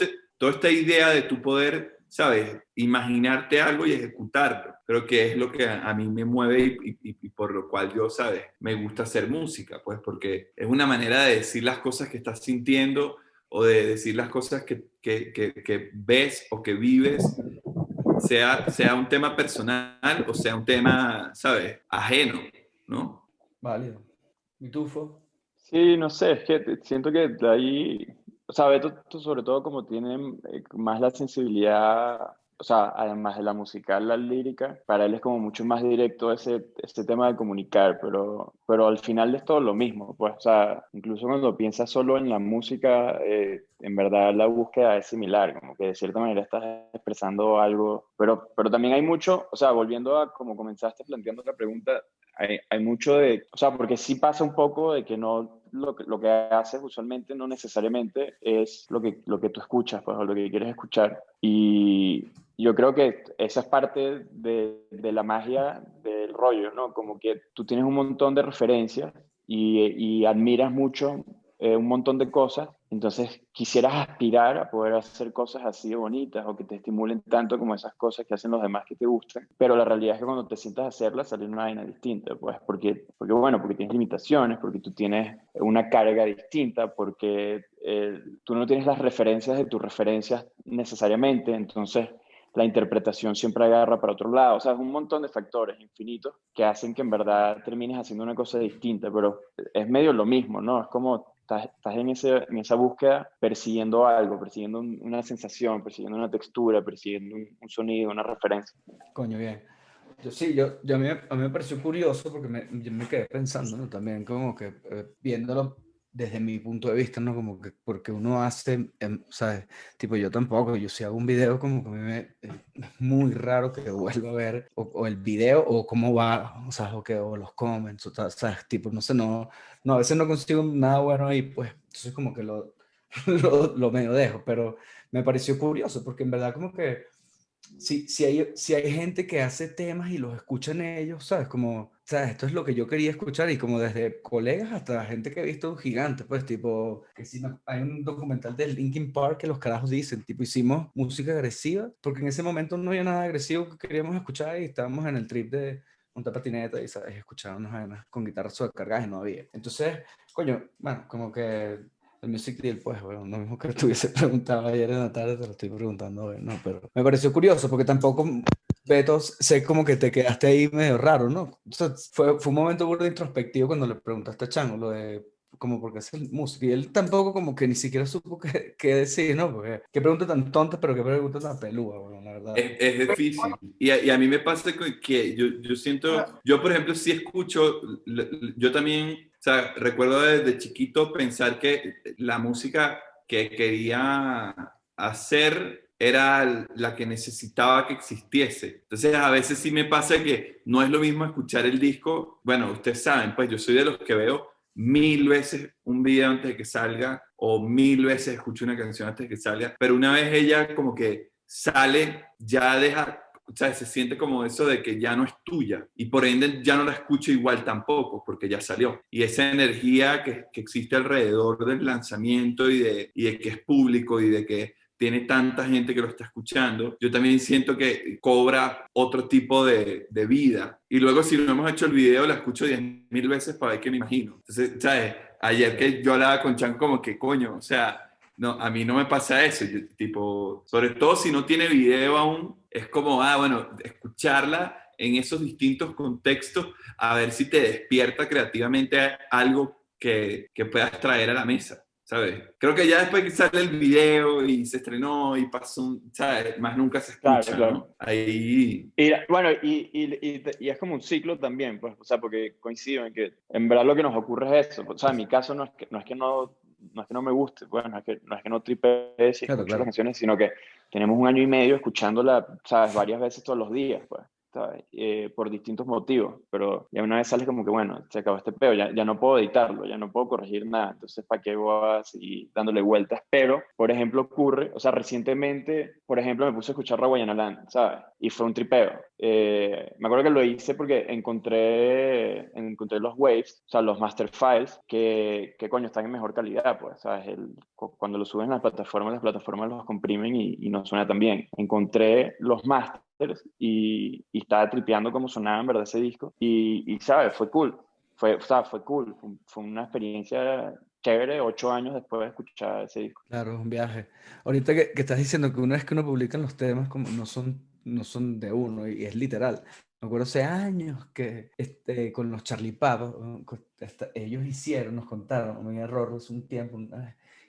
esta idea de tu poder, ¿sabes? Imaginarte algo y ejecutarlo. Creo que es lo que a mí me mueve y por lo cual yo, ¿sabes? Me gusta hacer música, pues porque es una manera de decir las cosas que estás sintiendo o de decir las cosas que ves o que vives, sea un tema personal o sea un tema, ¿sabes? Ajeno, ¿no? Válido. ¿Y tú, Fo? Sí, no sé, es que siento que de ahí, o sea, Beto, tú sobre todo como tiene más la sensibilidad o sea, además de la musical, la lírica, para él es como mucho más directo ese tema de comunicar, pero al final es todo lo mismo, pues, o sea, incluso cuando piensas solo en la música, en verdad la búsqueda es similar, como que de cierta manera estás expresando algo, pero también hay mucho, o sea, volviendo a como comenzaste planteando la pregunta, hay mucho de, o sea, porque sí pasa un poco de que no, lo que haces usualmente no necesariamente es lo que tú escuchas, pues, o lo que quieres escuchar. Y yo creo que esa es parte de la magia del rollo, ¿no? Como que tú tienes un montón de referencias y admiras mucho un montón de cosas, entonces quisieras aspirar a poder hacer cosas así de bonitas o que te estimulen tanto como esas cosas que hacen los demás que te gustan, pero la realidad es que cuando te sientas a hacerlas sale una vaina distinta, pues porque bueno, porque tienes limitaciones, porque tú tienes una carga distinta, porque tú no tienes las referencias de tus referencias necesariamente, entonces la interpretación siempre agarra para otro lado. O sea, es un montón de factores infinitos que hacen que en verdad termines haciendo una cosa distinta, pero es medio lo mismo, ¿no? Es como estás en esa búsqueda persiguiendo algo, persiguiendo una sensación, persiguiendo una textura, persiguiendo un sonido, una referencia. Coño, bien. A mí me pareció curioso porque yo me quedé pensando, ¿no? También como que viéndolo desde mi punto de vista, ¿no? Como que porque uno hace, ¿sabes? Tipo, yo tampoco, yo si hago un video como que a mí es muy raro que vuelva a ver o el video o cómo va, o sea, o los comments, ¿sabes? Tipo, no sé, no, a veces no consigo nada bueno ahí, pues, entonces como que lo medio dejo, pero me pareció curioso porque en verdad como que si hay gente que hace temas y los escuchan ellos, ¿sabes? Como, ¿sabes? Esto es lo que yo quería escuchar y como desde colegas hasta gente que he visto gigantes, pues tipo, hay un documental de Linkin Park que los carajos dicen, tipo, hicimos música agresiva porque en ese momento no había nada agresivo que queríamos escuchar y estábamos en el trip de montar patineta y, ¿sabes? Escuchábamos con guitarras sobrecargadas y no había. Entonces, coño, bueno, como que el Music Deal, pues, bueno, lo mismo que te hubiese preguntado ayer en la tarde, te lo estoy preguntando hoy, ¿no? Pero me pareció curioso porque tampoco, Beto, sé como que te quedaste ahí medio raro, ¿no? O sea, fue un momento burda introspectivo cuando le preguntaste a Chango lo de como por qué hace música y él tampoco como que ni siquiera supo qué decir, ¿no? Porque qué pregunta tan tonta, pero qué pregunta tan pelúa, bueno, la verdad. Es difícil. Y a mí me pasa que yo siento, yo por ejemplo, sí escucho, yo también, o sea, recuerdo desde chiquito pensar que la música que quería hacer era la que necesitaba que existiese. Entonces, a veces sí me pasa que no es lo mismo escuchar el disco. Bueno, ustedes saben, pues yo soy de los que veo 1000 veces un video antes de que salga o 1000 veces escucho una canción antes de que salga, pero una vez ella como que sale, ya deja, o sea, se siente como eso de que ya no es tuya y por ende ya no la escucho igual tampoco porque ya salió. Y esa energía que existe alrededor del lanzamiento y de que es público y de que tiene tanta gente que lo está escuchando, yo también siento que cobra otro tipo de vida. Y luego si no hemos hecho el video, la escucho 10.000 veces para ver qué me imagino. Entonces, ¿sabes? Ayer que yo hablaba con Chan como que, coño, o sea, no, a mí no me pasa eso, tipo, sobre todo si no tiene video aún, es como, bueno, escucharla en esos distintos contextos, a ver si te despierta creativamente algo que puedas traer a la mesa, ¿sabes? Creo que ya después que sale el video y se estrenó y pasó, ¿sabes? Más nunca se Claro, escucha, claro. ¿no? Ahí... Y bueno, y es como un ciclo también, pues, o sea, porque coincido en que en verdad lo que nos ocurre es eso. O sea, en mi caso no es que no me guste, pues, no es que no tripee si Claro, escucho las claro. canciones, sino que tenemos un año y medio escuchándola, ¿sabes? Varias veces todos los días, pues, ¿sabes? Por distintos motivos, pero ya una vez sales como que, bueno, se acabó este peo, ya no puedo editarlo, ya no puedo corregir nada, entonces, ¿para qué voy a seguir dándole vueltas? Pero, por ejemplo, ocurre, o sea, recientemente, por ejemplo, me puse a escuchar Rawayana Land, ¿sabes? Y fue un tripeo. Me acuerdo que lo hice porque encontré los waves, o sea, los master files, que coño, están en mejor calidad, pues, ¿sabes? Cuando lo suben a las plataformas los comprimen y no suena tan bien. Encontré los masters y estaba tripeando cómo sonaba en verdad ese disco y ¿sabes? Fue cool. O sea, fue cool. Fue una experiencia chévere 8 años después de escuchar ese disco. Claro, es un viaje. Ahorita que estás diciendo que una vez que uno publica los temas, como no son de uno, y es literal. me acuerdo hace años que con los Charlie Pop, ellos hicieron, nos contaron, me error hace un tiempo,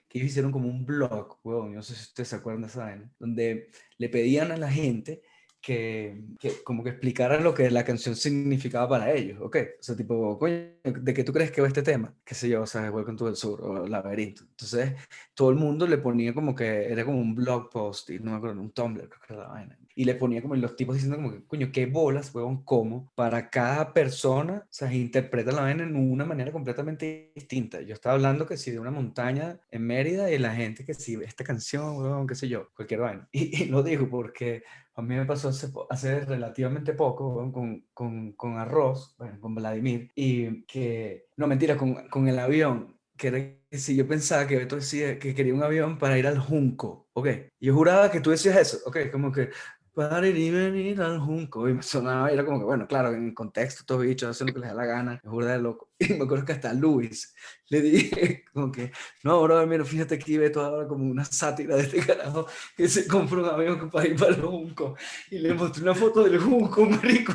que ellos hicieron como un blog, huevón, no sé si ustedes se acuerdan de esa vaina, donde le pedían a la gente que como que explicara lo que la canción significaba para ellos, ¿ok? O sea, tipo, coño, ¿de qué tú crees que va este tema? Qué sé yo, o sea, Welcome to the Sur o Laberinto. Entonces, todo el mundo le ponía como que, era como un blog post, y no me acuerdo, un Tumblr, creo que era la vaina. Y le ponía como los tipos diciendo como que, coño, qué bolas, huevón, cómo para cada persona, o sea, interpreta la vaina en una manera completamente distinta. Yo estaba hablando que si de una montaña en Mérida y la gente que si esta canción, huevón, qué sé yo, cualquier vaina. Y lo digo porque a mí me pasó hace relativamente poco, weón, con Arroz, bueno, con Vladimir, y que, no mentira, con el avión, que era que si yo pensaba que Beto decía que quería un avión para ir al Junco, ok, yo juraba que tú decías eso, ok, como que para ir y venir al Junco, y me sonaba, era como que, bueno, claro, en el contexto, todos bichos hacen lo que les da la gana, es burda de loco, y me acuerdo que hasta Luis le dije, como que, no, bro, mira, fíjate aquí Beto ahora como una sátira de este carajo, que se compró un avión para ir para el Junco, y le mostré una foto del Junco, marico,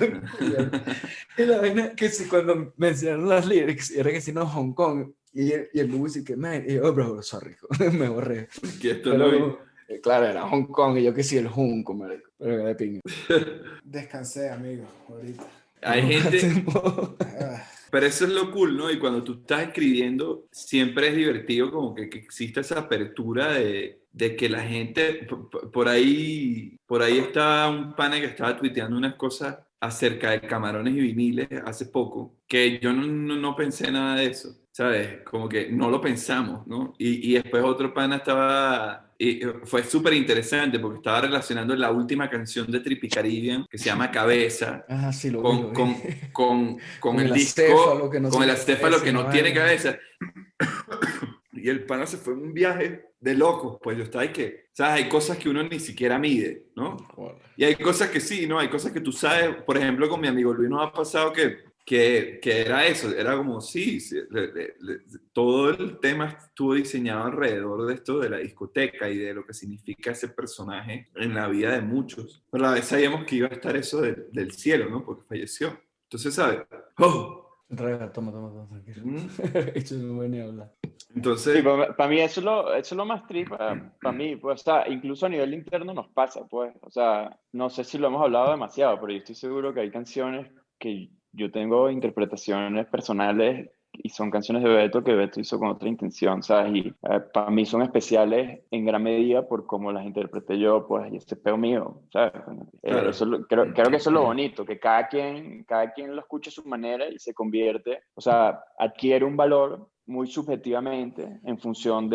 y la vaina que si cuando me enseñaron las lyrics, era que si no, Hong Kong, y el Luis y que, man, y yo, oh, bro, sorry, me borré. Que esto Pero, no claro, era Hong Kong, y yo que sí, el Junco, marico, pero que de pinga. Descansé, amigo, ahorita. hay gente, Ah, pero eso es lo cool, ¿no? Y cuando tú estás escribiendo, siempre es divertido como que exista esa apertura de que la gente, por ahí está un pana que estaba tuiteando unas cosas acerca de camarones y viniles hace poco, que yo no pensé nada de eso, ¿sabes? Como que no lo pensamos, ¿no? Y después otro pana estaba, y fue súper interesante porque estaba relacionando la última canción de Trippie Caribbean, que se llama Cabeza, Ah, sí, lo vi, lo vi. con Con el el acéfalo disco, que no con el tiene acéfalo cabeza que y la no tiene vaina. cabeza. Y el pana se fue en un viaje de locos, pues yo estaba ahí que, ¿sabes? Hay cosas que uno ni siquiera mide, ¿no? Y hay cosas que sí, ¿no? Hay cosas que tú sabes, por ejemplo, con mi amigo Luis nos ha pasado que era eso, era como, sí, todo el tema estuvo diseñado alrededor de esto de la discoteca y de lo que significa ese personaje en la vida de muchos. Pero a la vez sabíamos que iba a estar eso del cielo, ¿no? Porque falleció. Entonces, ¿sabes? ¡Oh! Rega, toma, tranquilo. Mm. Esto no voy ni a hablar. Sí, Entonces, para mí eso es lo más triste para mí, pues, o sea, incluso a nivel interno nos pasa, pues, o sea, no sé si lo hemos hablado demasiado, pero yo estoy seguro que hay canciones que yo tengo interpretaciones personales y son canciones de Beto que Beto hizo con otra intención, ¿sabes? Y para mí son especiales en gran medida por cómo las interpreté yo, pues, y ese peo mío, ¿sabes? claro. Creo que eso es lo bonito, que cada quien lo escucha a su manera y se convierte, o sea, adquiere un valor muy subjetivamente en función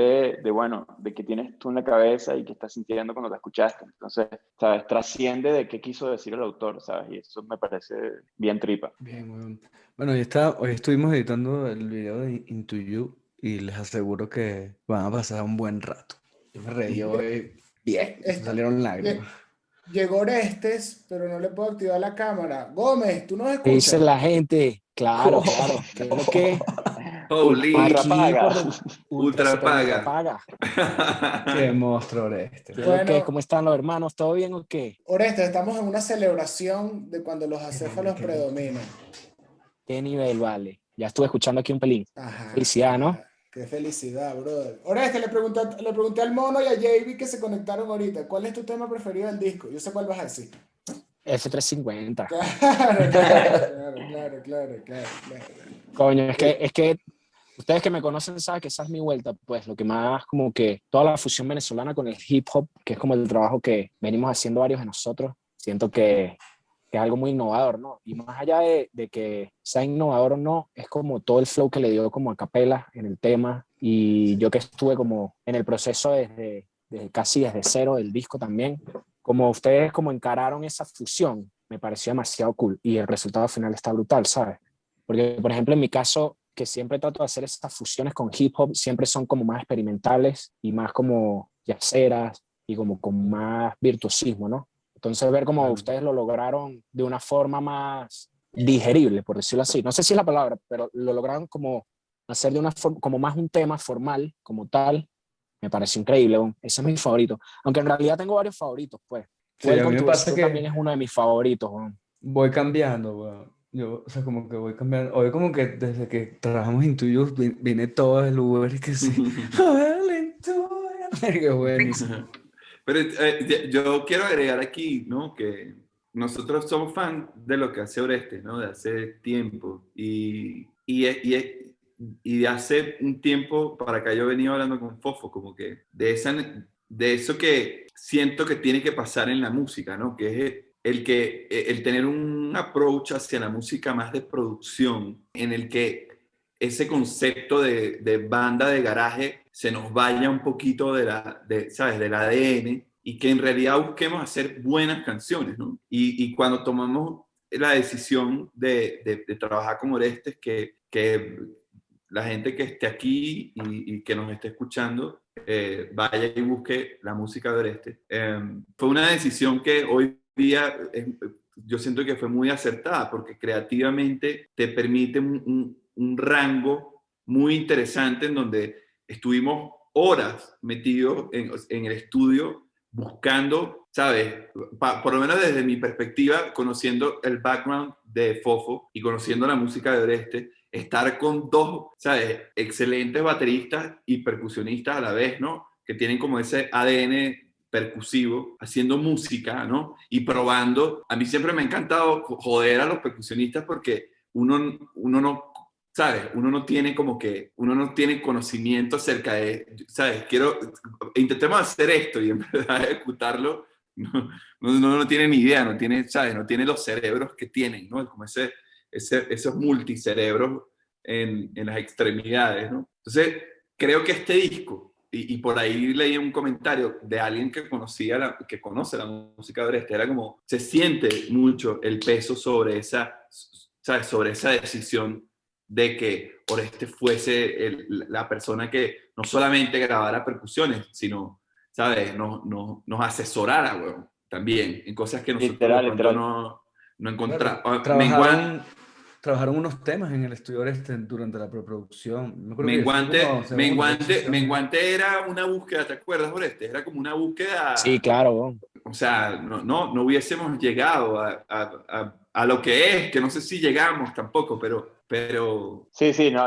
bueno, de qué tienes tú en la cabeza y qué estás sintiendo cuando la escuchaste. Entonces, ¿sabes? Trasciende de qué quiso decir el autor, ¿sabes? Y eso me parece bien tripa. Bien, weón. Bueno, hoy estuvimos editando el video de Into You y les aseguro que van a pasar un buen rato. Yo me reí hoy bien, me esta- salieron lágrimas. Llegó Orestes, pero no le puedo activar la cámara. Gómez, ¿tú nos ¿Qué dice escuchas? la gente? Claro, claro. ¿Qué es lo que? Holy, Ultra Aquí paga. por ultra ultra super mega paga. paga. Qué monstruo este. ¿Qué es lo que? Bueno, ¿Cómo están los hermanos? ¿Todo bien o qué? Orestes, estamos en una celebración de cuando los acéfalos qué predominan. ¿Qué nivel vale? Ya estuve escuchando aquí un pelín. Ajá, Felicidad, ¿no? ajá. Qué felicidad, brother. Orestes, le pregunté al Mono y a JB que se conectaron ahorita. ¿Cuál es tu tema preferido del disco? Yo sé cuál vas a decir. F350. Claro. Coño, es que ustedes que me conocen saben que esa es mi vuelta, pues lo que más como que toda la fusión venezolana con el hip hop, que es como el trabajo que venimos haciendo varios de nosotros, siento que es algo muy innovador, ¿no? Y más allá de que sea innovador o no, es como todo el flow que le dio como a capela en el tema, y yo que estuve como en el proceso casi desde cero del disco también, como ustedes como encararon esa fusión, me pareció demasiado cool, y el resultado final está brutal, ¿sabes? Porque, por ejemplo, en mi caso, que siempre trato de hacer estas fusiones con hip hop, siempre son como más experimentales y más como yaceras y como con más virtuosismo, ¿no? Entonces ver cómo ustedes lo lograron de una forma más digerible, por decirlo así. No sé si es la palabra, pero lo lograron como hacer de una forma, como más un tema formal, como tal. Me pareció increíble, bon. Ese es mi favorito. Aunque en realidad tengo varios favoritos, pues. Sí, a mí Welcome me to the pasa Sur también que es uno de mis favoritos, bon. voy cambiando, weón. Yo, o sea, como que voy cambiando. Hoy como que desde que trabajamos en Tuyos vine todo el Uber y que sí. Aventura. Qué buenísimo. Pero yo quiero agregar aquí, ¿no? Que nosotros somos fan de lo que hace Oreste, ¿no? De hace tiempo. Y de hace un tiempo para acá yo he venido hablando con Fofo, como que de eso que siento que tiene que pasar en la música, ¿no? Que es el tener un approach hacia la música más de producción, en el que ese concepto de banda de garaje se nos vaya un poquito ¿sabes? Del ADN y que en realidad busquemos hacer buenas canciones, ¿no? Y cuando tomamos la decisión de trabajar con Orestes, que la gente que esté aquí y que nos esté escuchando vaya y busque la música de Orestes. Fue una decisión que hoy día yo siento que fue muy acertada porque creativamente te permite un rango muy interesante en donde estuvimos horas metidos en el estudio buscando, ¿sabes? Por lo menos desde mi perspectiva, conociendo el background de Fofo y conociendo la música de Oreste, estar con dos, ¿sabes? Excelentes bateristas y percusionistas a la vez, ¿no? Que tienen como ese ADN percusivo, haciendo música, ¿no? Y probando. A mí siempre me ha encantado joder a los percusionistas porque uno no, ¿sabes? Uno no tiene como que, uno no tiene conocimiento acerca de, ¿sabes? Intentemos hacer esto y en verdad ejecutarlo, no tiene ni idea, no tiene, ¿sabes? No tiene los cerebros que tienen, ¿no? Como esos multicerebros en las extremidades, ¿no? Entonces, creo que este disco, y por ahí leí un comentario de alguien que que conoce la música de Oreste, era como, se siente mucho el peso sobre ¿sabes? Sobre esa decisión de que Oreste fuese la persona que no solamente grabara percusiones, sino, ¿sabes? Nos asesorara, weón, también, en cosas que nosotros de Literal, pronto literal. no Claro, encontramos. trabajaron unos temas en el estudio durante la preproducción. Me acuerdo que yo estuve como hacer una reposición. Menguante era una búsqueda, ¿te acuerdas, Oreste? Era como una Sí, búsqueda, claro, weón. o sea, no hubiésemos llegado a lo que es, que no sé si llegamos tampoco, pero Sí, sí, no,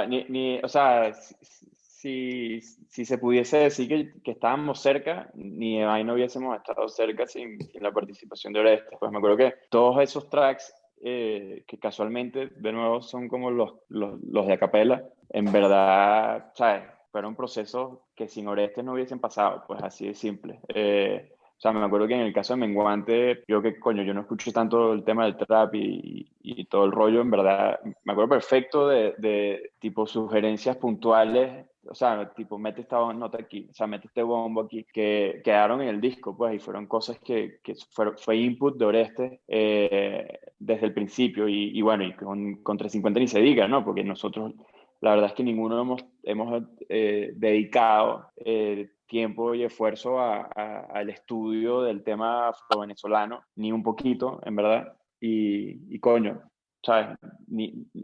o sea, si se pudiese decir que estábamos cerca, ni ahí no hubiésemos estado cerca sin la participación de Orestes. Pues me acuerdo que todos esos tracks que casualmente, de nuevo, son como los de acapella, en verdad, ¿sabes? Fueron procesos que sin Orestes no hubiesen pasado, pues así de simple. O sea, me acuerdo que en el caso de Menguante, yo que, coño, yo no escucho tanto el tema del trap y todo el rollo, en verdad, me acuerdo perfecto de tipo sugerencias puntuales, o sea, tipo, mete esta nota aquí, o sea, mete este bombo aquí, que quedaron en el disco, pues, y fueron cosas que fue input de Oreste desde el principio, y bueno, y con 350 ni se diga, ¿no? Porque nosotros, la verdad es que ninguno hemos dedicado tiempo y esfuerzo al estudio del tema afro-venezolano, ni un poquito, en verdad. Y coño, ¿sabes?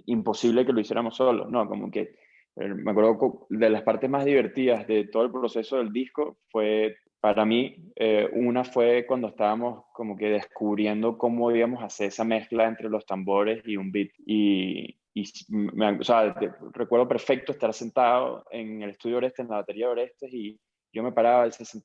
Imposible que lo hiciéramos solos, ¿no? Como que me acuerdo de las partes más divertidas de todo el proceso del disco fue, para mí, una fue cuando estábamos como que descubriendo cómo íbamos a hacer esa mezcla entre los tambores y un beat. O sea, recuerdo perfecto estar sentado en el estudio Orestes, en la batería de Orestes, y yo me paraba, él se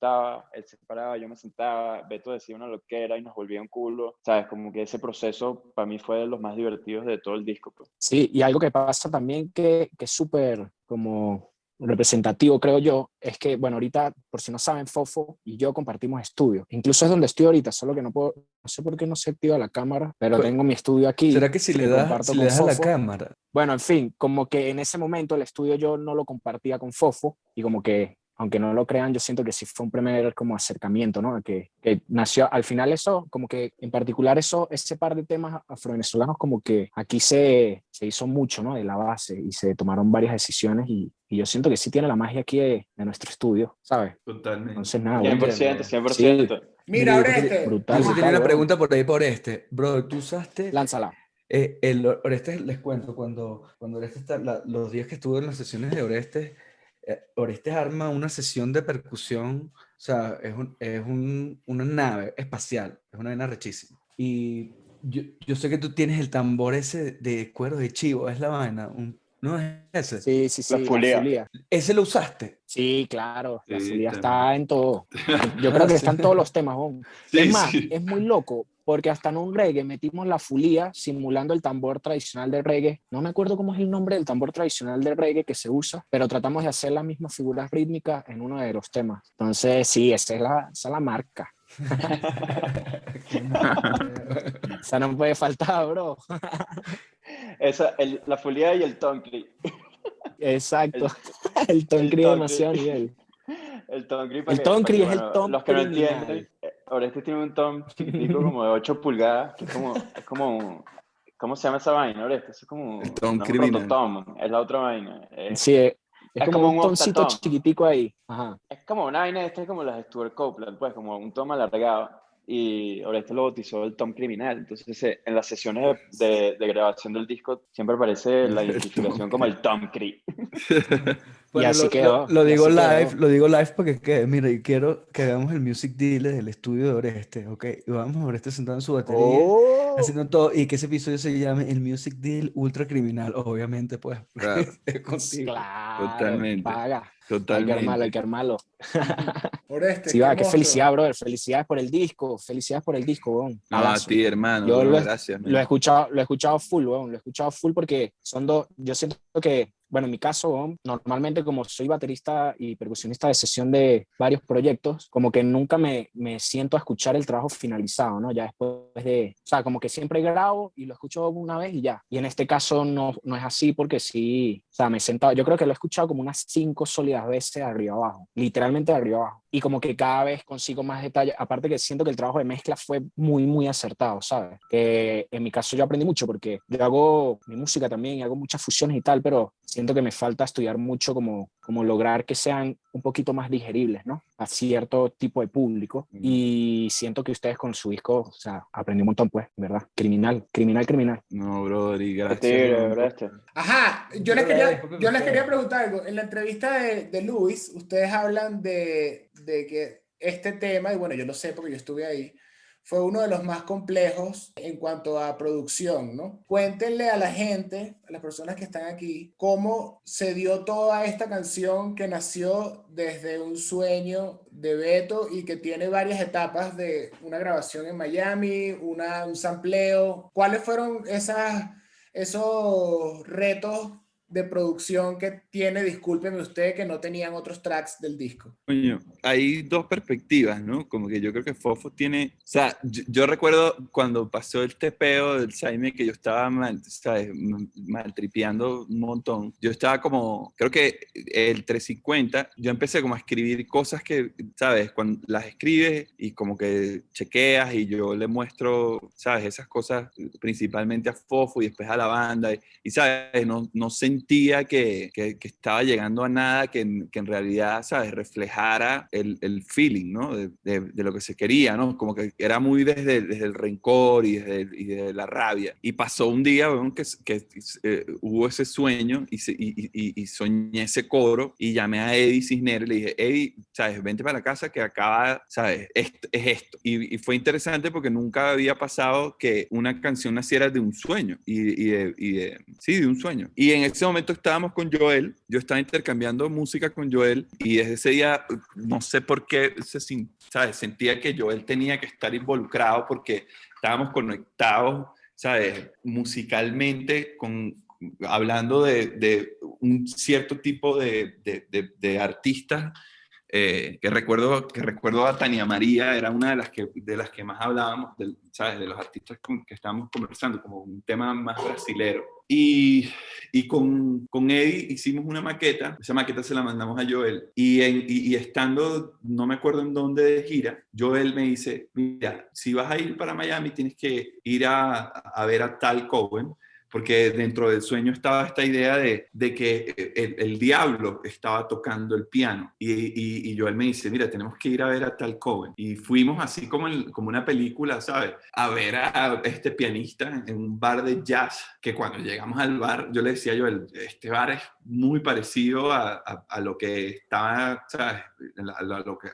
paraba, yo me sentaba, Beto decía una loquera y nos volvía un culo, ¿sabes? Como que ese proceso para mí fue de los más divertidos de todo el disco, pues. Sí, y algo que pasa también que es súper como representativo, creo yo, es que, bueno, ahorita, por si no saben, Fofo y yo compartimos estudio. Incluso es donde estoy ahorita, solo que no puedo, no sé por qué no se activa la cámara, pero Pues, tengo mi estudio aquí ¿será que si que comparto si le con das a la Fofo. cámara? Bueno, en fin, como que en ese momento el estudio yo no lo compartía con Fofo y como que, aunque no lo crean, yo siento que sí fue un primer como acercamiento, ¿no? Que nació, al final eso, como que en particular eso, ese par de temas afrovenezolanos como que aquí se hizo mucho, ¿no? De la base y se tomaron varias decisiones y yo siento que sí tiene la magia aquí de nuestro estudio, ¿sabes? totalmente. Entonces nada, Te bueno, 100%, entiendo. sí, 100%. Mira, Yo brutal, sí tenía brutal, una weón. pregunta por ahí por este. Bro, tú usaste Lánzala. Orestes, les cuento, cuando Orestes los días que estuve en las sesiones de Orestes, Orestes arma una sesión de percusión, o sea, una nave espacial, es una vaina rechísima. Y yo sé que tú tienes el tambor ese de cuero de chivo, es la vaina. ¿No es ese? Sí, sí, La sí, la fulía. fulía. ¿Ese lo usaste? Sí, claro, la Sí, fulía también. está en todo. Yo creo que está en todos los temas, weón. Es Sí, más, sí. es muy loco, porque hasta en un reggae metimos la fulía simulando el tambor tradicional del reggae. No me acuerdo cómo es el nombre del tambor tradicional del reggae que se usa, pero tratamos de hacer las mismas figuras rítmicas en uno de los temas. Entonces, sí, esa es la marca. Esa no puede faltar, bro. La fulía y el tonkri. Exacto. El, El el tonkri de tonkri. demasiado nivel. El tonkri El para tonkri que, es el bueno, tom los que no criminal. entienden, Oreste tiene un tom chiquitico como de 8 pulgadas, que es como, ¿cómo se llama esa vaina, Oreste? Eso es como, El Tom no es un criminal. rototom, es la otra vaina. Sí, es Es como como un un toncito octatom. chiquitico ahí. Ajá. Es como una vaina esta, es como las de Stuart Copeland, pues, como un tom alargado. Y Oreste lo bautizó el tom criminal. Entonces, en las sesiones de grabación del disco siempre aparece la El Tom identificación como el tom cri. Y Bueno, así quedó. lo Y digo así live, quedó. lo digo live porque mira, y quiero que veamos el music deal del estudio de Oreste, ¿ok? Y vamos a Oreste sentado en su batería, Oh, haciendo todo, y que ese episodio se llame el music deal ultra criminal, obviamente, pues, porque Claro, es contigo. claro, totalmente. paga. Hay que armarlo, hay Totalmente. que armarlo. Oreste, Sí, qué va, qué monstruo. felicidad, brother. Felicidades por el disco. Felicidades por el disco, weón. No, a Palazo. ti, hermano, Yo bro, gracias, man. lo he escuchado full, weón. Lo he escuchado full porque son dos. Yo siento que, bueno, en mi caso, weón, normalmente como soy baterista y percusionista de sesión de varios proyectos, como que nunca me siento a escuchar el trabajo finalizado, ¿no? Ya después de, o sea, como que siempre grabo y lo escucho una vez y ya. Y en este caso no es así porque sí, o sea, me he sentado, yo creo que lo he escuchado como unas 5 sólidas veces de arriba abajo, literalmente de arriba abajo. Y como que cada vez consigo más detalles, aparte que siento que el trabajo de mezcla fue muy acertado, ¿sabes? Que en mi caso yo aprendí mucho porque yo hago mi música también y hago muchas fusiones y tal, pero siento que me falta estudiar mucho como lograr que sean un poquito más digeribles, ¿no? A cierto tipo de público. Y siento que ustedes con su disco, o sea, aprendí un montón, pues, ¿verdad? Criminal, criminal, criminal. No, brother, y Qué gracias, tigre, bro. Oreste. Ajá, Quiero leer, disculpen yo les quería ustedes. preguntar algo. En la entrevista de Luis, ustedes hablan de que este tema, y bueno, yo lo sé porque yo estuve ahí, fue uno de los más complejos en cuanto a producción, ¿no? Cuéntenle a la gente, a las personas que están aquí, cómo se dio toda esta canción que nació desde un sueño de Beto y que tiene varias etapas de una grabación en Miami, un sampleo. ¿Cuáles fueron esos retos de producción que tiene, discúlpeme usted, que no tenían otros tracks del disco? Coño, hay dos perspectivas, ¿no? Como que yo creo que Fofo tiene, o sea, yo recuerdo cuando pasó el tepeo del Jaime que yo estaba mal, ¿sabes? Maltripeando un montón. Yo estaba como, creo que el 350, yo empecé como a escribir cosas que, ¿sabes? Cuando las escribes y como que chequeas y yo le muestro, ¿sabes? Esas cosas principalmente a Fofo y después a la banda y ¿sabes? No sentía que estaba llegando a nada que en realidad, ¿sabes? Reflejara el feeling, ¿no? De lo que se quería, ¿no? Como que era muy desde el rencor y desde la rabia. Y pasó un día, bueno, que hubo ese sueño y soñé ese coro y llamé a Eddie Cisneros y le dije, Eddie, ¿sabes? Vente para la casa que acaba, ¿sabes? Esto, es esto. Y fue interesante porque nunca había pasado que una canción naciera de un sueño sí, de un sueño. Y en ese momento estábamos con Joel, yo estaba intercambiando música con Joel y desde ese día, no sé por qué, ¿sabes? Sentía que Joel tenía que estar involucrado porque estábamos conectados, ¿sabes? Musicalmente, hablando de un cierto tipo de artistas que recuerdo a Tania María, era una de las que más hablábamos, ¿sabes? De los artistas con que estábamos conversando, como un tema más brasilero. Y con Eddie hicimos una maqueta, esa maqueta se la mandamos a Joel, y estando, no me acuerdo en dónde de gira, Joel me dice, mira, si vas a ir para Miami tienes que ir a ver a Tal Cohen, porque dentro del sueño estaba esta idea de que el diablo estaba tocando el piano y Joel me dice, mira, tenemos que ir a ver a tal Cohen. Y fuimos así como una película, ¿sabes? A ver a este pianista en un bar de jazz, que cuando llegamos al bar, yo le decía a Joel, este bar es muy parecido a lo que estaba, ¿sabes?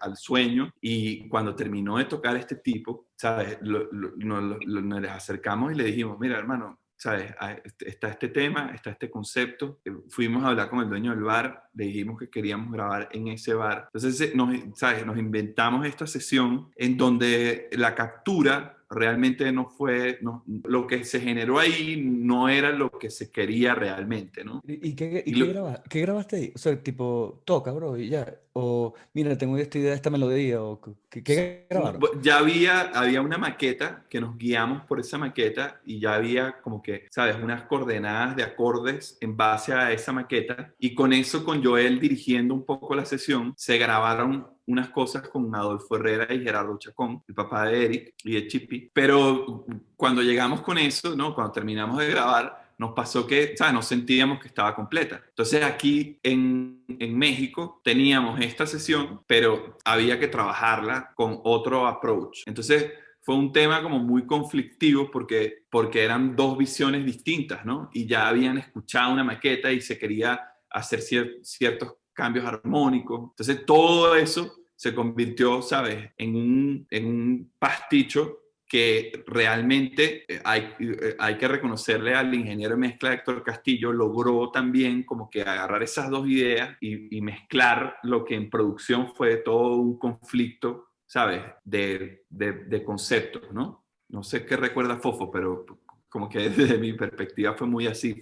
Al sueño. Y cuando terminó de tocar este tipo, ¿sabes? Nos les acercamos y le dijimos, mira, hermano, ¿sabes? Está este tema, está este concepto. Fuimos a hablar con el dueño del bar, le dijimos que queríamos grabar en ese bar. Entonces, ¿sabes? Nos inventamos esta sesión en donde la captura realmente no fue, no, lo que se generó ahí no era lo que se quería realmente, ¿no? ¿Y qué, Y lo- qué grabaste ahí? O sea, tipo, toca, bro, y ya. O, mira, tengo esta idea, esta melodía, o qué grabaron? Ya había una maqueta que nos guiamos por esa maqueta y ya había como que, ¿sabes? Unas coordenadas de acordes en base a esa maqueta y con eso, con Joel dirigiendo un poco la sesión, se grabaron unas cosas con Adolfo Herrera y Gerardo Chacón, el papá de Eric y de Chippy. Pero cuando llegamos con eso, ¿no? Cuando terminamos de grabar, nos pasó que, ¿sabes? No sentíamos que estaba completa. Entonces aquí en México teníamos esta sesión, pero había que trabajarla con otro approach. Entonces fue un tema como muy conflictivo porque eran dos visiones distintas, ¿no? Y ya habían escuchado una maqueta y se quería hacer ciertos cambios armónicos. Entonces todo eso se convirtió, ¿sabes? En un pasticho que realmente hay que reconocerle al ingeniero de mezcla Héctor Castillo, logró también como que agarrar esas dos ideas y mezclar lo que en producción fue todo un conflicto, ¿sabes? De conceptos, ¿no? No sé qué recuerda Fofo, pero como que desde mi perspectiva fue muy así,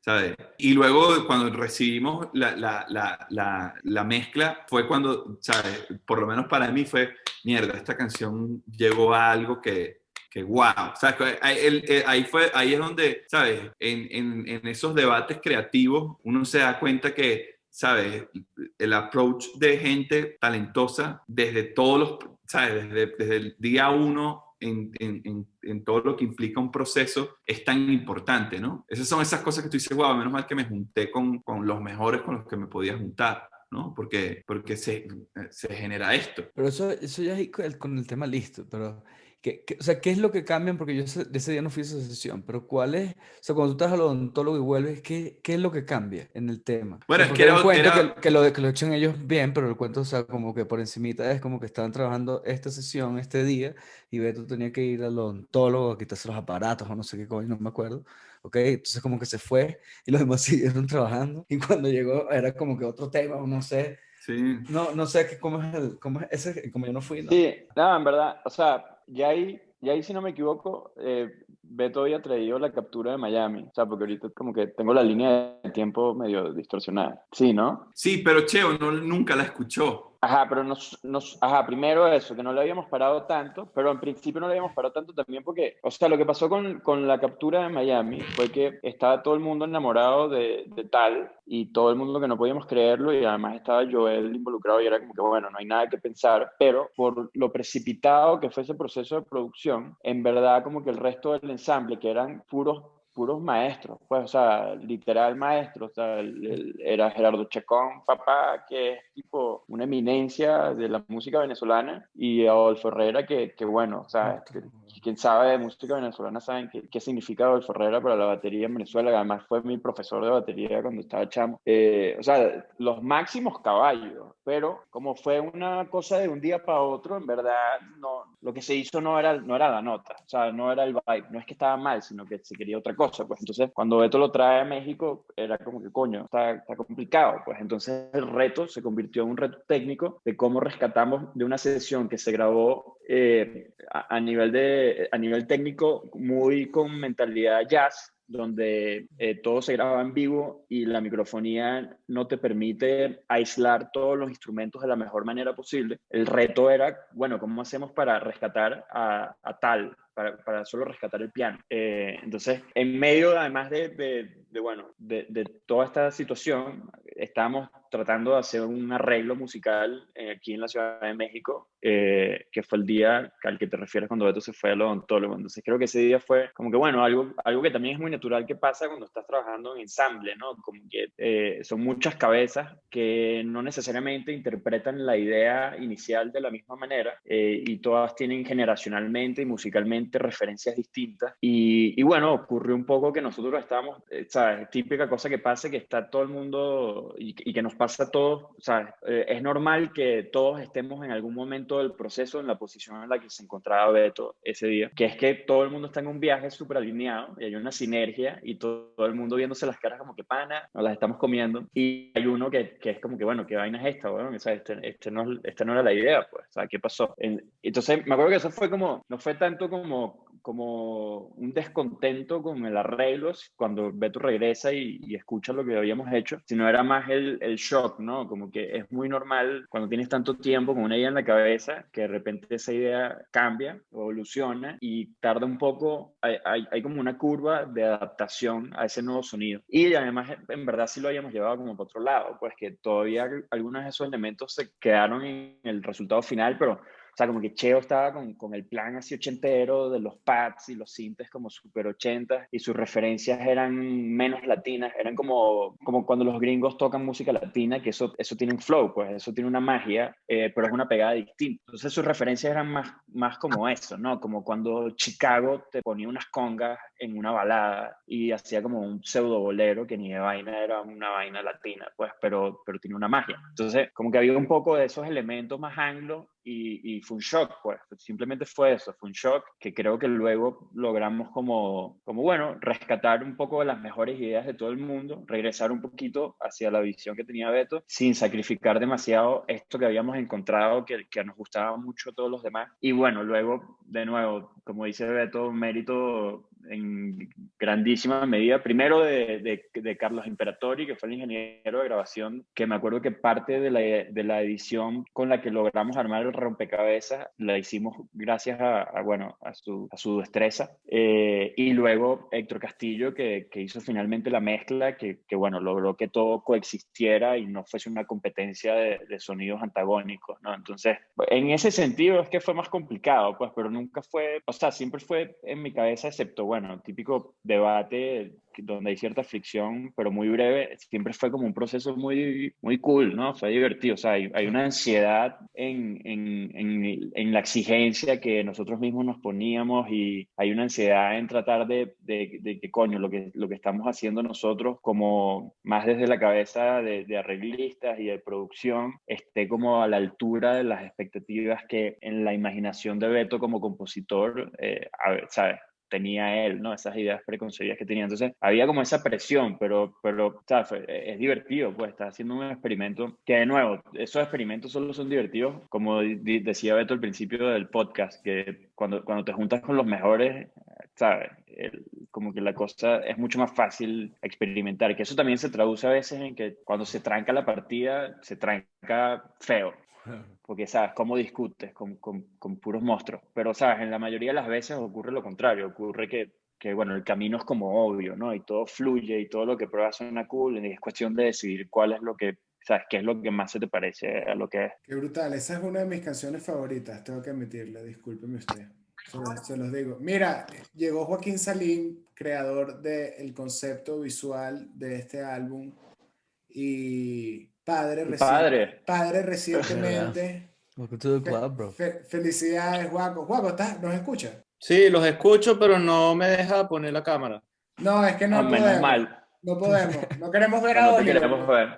¿sabes? Y luego cuando recibimos la mezcla fue cuando, ¿sabes? Por lo menos para mí fue mierda, esta canción llegó a algo que wow, ¿sabes? Ahí es donde, ¿sabes? En esos debates creativos uno se da cuenta que, ¿sabes? El approach de gente talentosa desde todos los, ¿sabes? Desde el día uno en todo lo que implica un proceso es tan importante, ¿no? Esas son esas cosas que tú dices, wow, menos mal que me junté con los mejores con los que me podía juntar. ¿No? Porque se genera esto. Pero eso ya es con el tema listo, pero o sea, ¿qué es lo que cambian? Porque yo ese día no fui a esa sesión, pero ¿cuál es? O sea, cuando tú estás al odontólogo y vuelves, ¿qué es lo que cambia en el tema? O Bueno, sea, es que porque hay un cuento era que lo echan ellos bien, pero el cuento, o sea, como que por encimita es como que estaban trabajando esta sesión, este día, y Beto tenía que ir al odontólogo a quitarse los aparatos o no sé qué coño, no me acuerdo. ¿Ok? Entonces como que se fue y los demás siguieron trabajando, y cuando llegó era como que otro tema, o no sé. sí. No sé cómo es ese, como yo no fui, ¿no? Sí, nada, en verdad, o sea, ya ahí si no me equivoco, Beto había traído la captura de Miami, o sea, porque ahorita como que tengo la línea de tiempo medio distorsionada. Sí, ¿no? Sí, pero Cheo nunca la escuchó. Ajá, pero ajá, primero eso, que no le habíamos parado tanto, pero en principio no le habíamos parado tanto también porque, o sea, lo que pasó con la captura de Miami fue que estaba todo el mundo enamorado de Tal y todo el mundo que no podíamos creerlo y además estaba Joel involucrado y era como que, bueno, no hay nada que pensar, pero por lo precipitado que fue ese proceso de producción, en verdad como que el resto del ensamble, que eran puros maestros, pues, o sea, literal maestros, o sea, era Gerardo Chacón, papá, que es tipo una eminencia de la música venezolana, y Adolfo Herrera, que bueno, o sea, quien sabe de música venezolana saben qué significa Adolfo Herrera para la batería en Venezuela, que además fue mi profesor de batería cuando estaba chamo. O sea, los máximos caballos, pero como fue una cosa de un día para otro, en verdad, no, lo que se hizo no era la nota, o sea, no era el vibe, no es que estaba mal, sino que se quería otra cosa, pues entonces cuando Beto lo trae a México, era como que coño, está complicado, pues entonces el reto se convirtió en un reto técnico de cómo rescatamos de una sesión que se grabó a nivel técnico muy con mentalidad jazz, donde todo se graba en vivo y la microfonía no te permite aislar todos los instrumentos de la mejor manera posible. El reto era, bueno, ¿cómo hacemos para rescatar a Tal? Para solo rescatar el piano. Entonces, en medio, además de toda esta situación, estábamos tratando de hacer un arreglo musical aquí en la Ciudad de México, que fue el día al que te refieres cuando Beto se fue al odontólogo. Entonces creo que ese día fue como que, bueno, algo que también es muy natural que pasa cuando estás trabajando en ensamble, ¿no? Como que son muchas cabezas que no necesariamente interpretan la idea inicial de la misma manera, y todas tienen generacionalmente y musicalmente referencias distintas. Y bueno, ocurrió un poco que nosotros estábamos, ¿sabes? Típica cosa que pasa, que está todo el mundo y que nos pasa a todos, ¿sabes? Es normal que todos estemos en algún momento del proceso en la posición en la que se encontraba Beto ese día, que es que todo el mundo está en un viaje súper alineado y hay una sinergia y todo el mundo viéndose las caras como que pana, nos las estamos comiendo, y hay uno que es como que, bueno, ¿qué vaina es esta? Bueno, o sea, esta no era la idea, pues, o sea, ¿qué pasó? Entonces, me acuerdo que eso fue como, no fue tanto como un descontento con el arreglo cuando Beto regresa y escucha lo que habíamos hecho, sino era más el shock, ¿no? Como que es muy normal cuando tienes tanto tiempo con una idea en la cabeza que de repente esa idea cambia, evoluciona y tarda un poco, hay como una curva de adaptación a ese nuevo sonido. Y además, en verdad sí lo habíamos llevado como para otro lado, pues que todavía algunos de esos elementos se quedaron en el resultado final, pero o sea, como que Cheo estaba con el plan así ochentero de los pads y los sintes como super ochentas, y sus referencias eran menos latinas, eran como cuando los gringos tocan música latina, que eso tiene un flow, pues eso tiene una magia, pero es una pegada distinta. Entonces sus referencias eran más como eso, ¿no? Como cuando Chicago te ponía unas congas en una balada y hacía como un pseudo bolero que ni de vaina era una vaina latina, pues, pero tiene una magia. Entonces, como que había un poco de esos elementos más anglo, y fue un shock, pues, simplemente fue eso, fue un shock que creo que luego logramos como bueno, rescatar un poco de las mejores ideas de todo el mundo, regresar un poquito hacia la visión que tenía Beto, sin sacrificar demasiado esto que habíamos encontrado, que nos gustaba mucho a todos los demás. Y bueno, luego, de nuevo, como dice Beto, mérito en grandísima medida, primero de Carlos Imperatori, que fue el ingeniero de grabación, que me acuerdo que parte de la edición con la que logramos armar el rompecabezas la hicimos gracias a su destreza, y luego Héctor Castillo, que hizo finalmente la mezcla, que bueno, logró que todo coexistiera y no fuese una competencia de sonidos antagónicos, ¿no? Entonces, en ese sentido es que fue más complicado, pues, pero nunca fue, o sea, siempre fue en mi cabeza, excepto, bueno, típico debate donde hay cierta fricción, pero muy breve, siempre fue como un proceso muy, muy cool, ¿no? Fue divertido, o sea, hay una ansiedad en la exigencia que nosotros mismos nos poníamos, y hay una ansiedad en tratar de que, coño, lo que estamos haciendo nosotros, como más desde la cabeza de arreglistas y de producción, esté como a la altura de las expectativas que en la imaginación de Beto como compositor, ¿sabes? Tenía él, ¿no? Esas ideas preconcebidas que tenía. Entonces, había como esa presión, pero ¿sabes? Es divertido, pues, estar haciendo un experimento que, de nuevo, esos experimentos solo son divertidos, como decía Beto al principio del podcast, que cuando te juntas con los mejores, ¿sabes? Como que la cosa es mucho más fácil experimentar, que eso también se traduce a veces en que cuando se tranca la partida, se tranca feo. Porque, ¿sabes? ¿Cómo discutes con puros monstruos? Pero, ¿sabes? En la mayoría de las veces ocurre lo contrario. Ocurre que, bueno, el camino es como obvio, ¿no? Y todo fluye y todo lo que pruebas suena cool. Y es cuestión de decidir cuál es lo que, ¿sabes? ¿Qué es lo que más se te parece a lo que es? Qué brutal, esa es una de mis canciones favoritas, tengo que admitirle, discúlpeme usted. Se los digo. Mira, llegó Joaquín Salín, creador del concepto visual de este álbum y Padre, padre ¿Verdad? recientemente. Welcome to the club, bro. Felicidades, Juaco. Juaco, ¿nos escucha? Sí, los escucho, pero no me deja poner la cámara. No, es que ah, no menos podemos. mal. No podemos. No queremos ver No, a no te Oliver. queremos ver.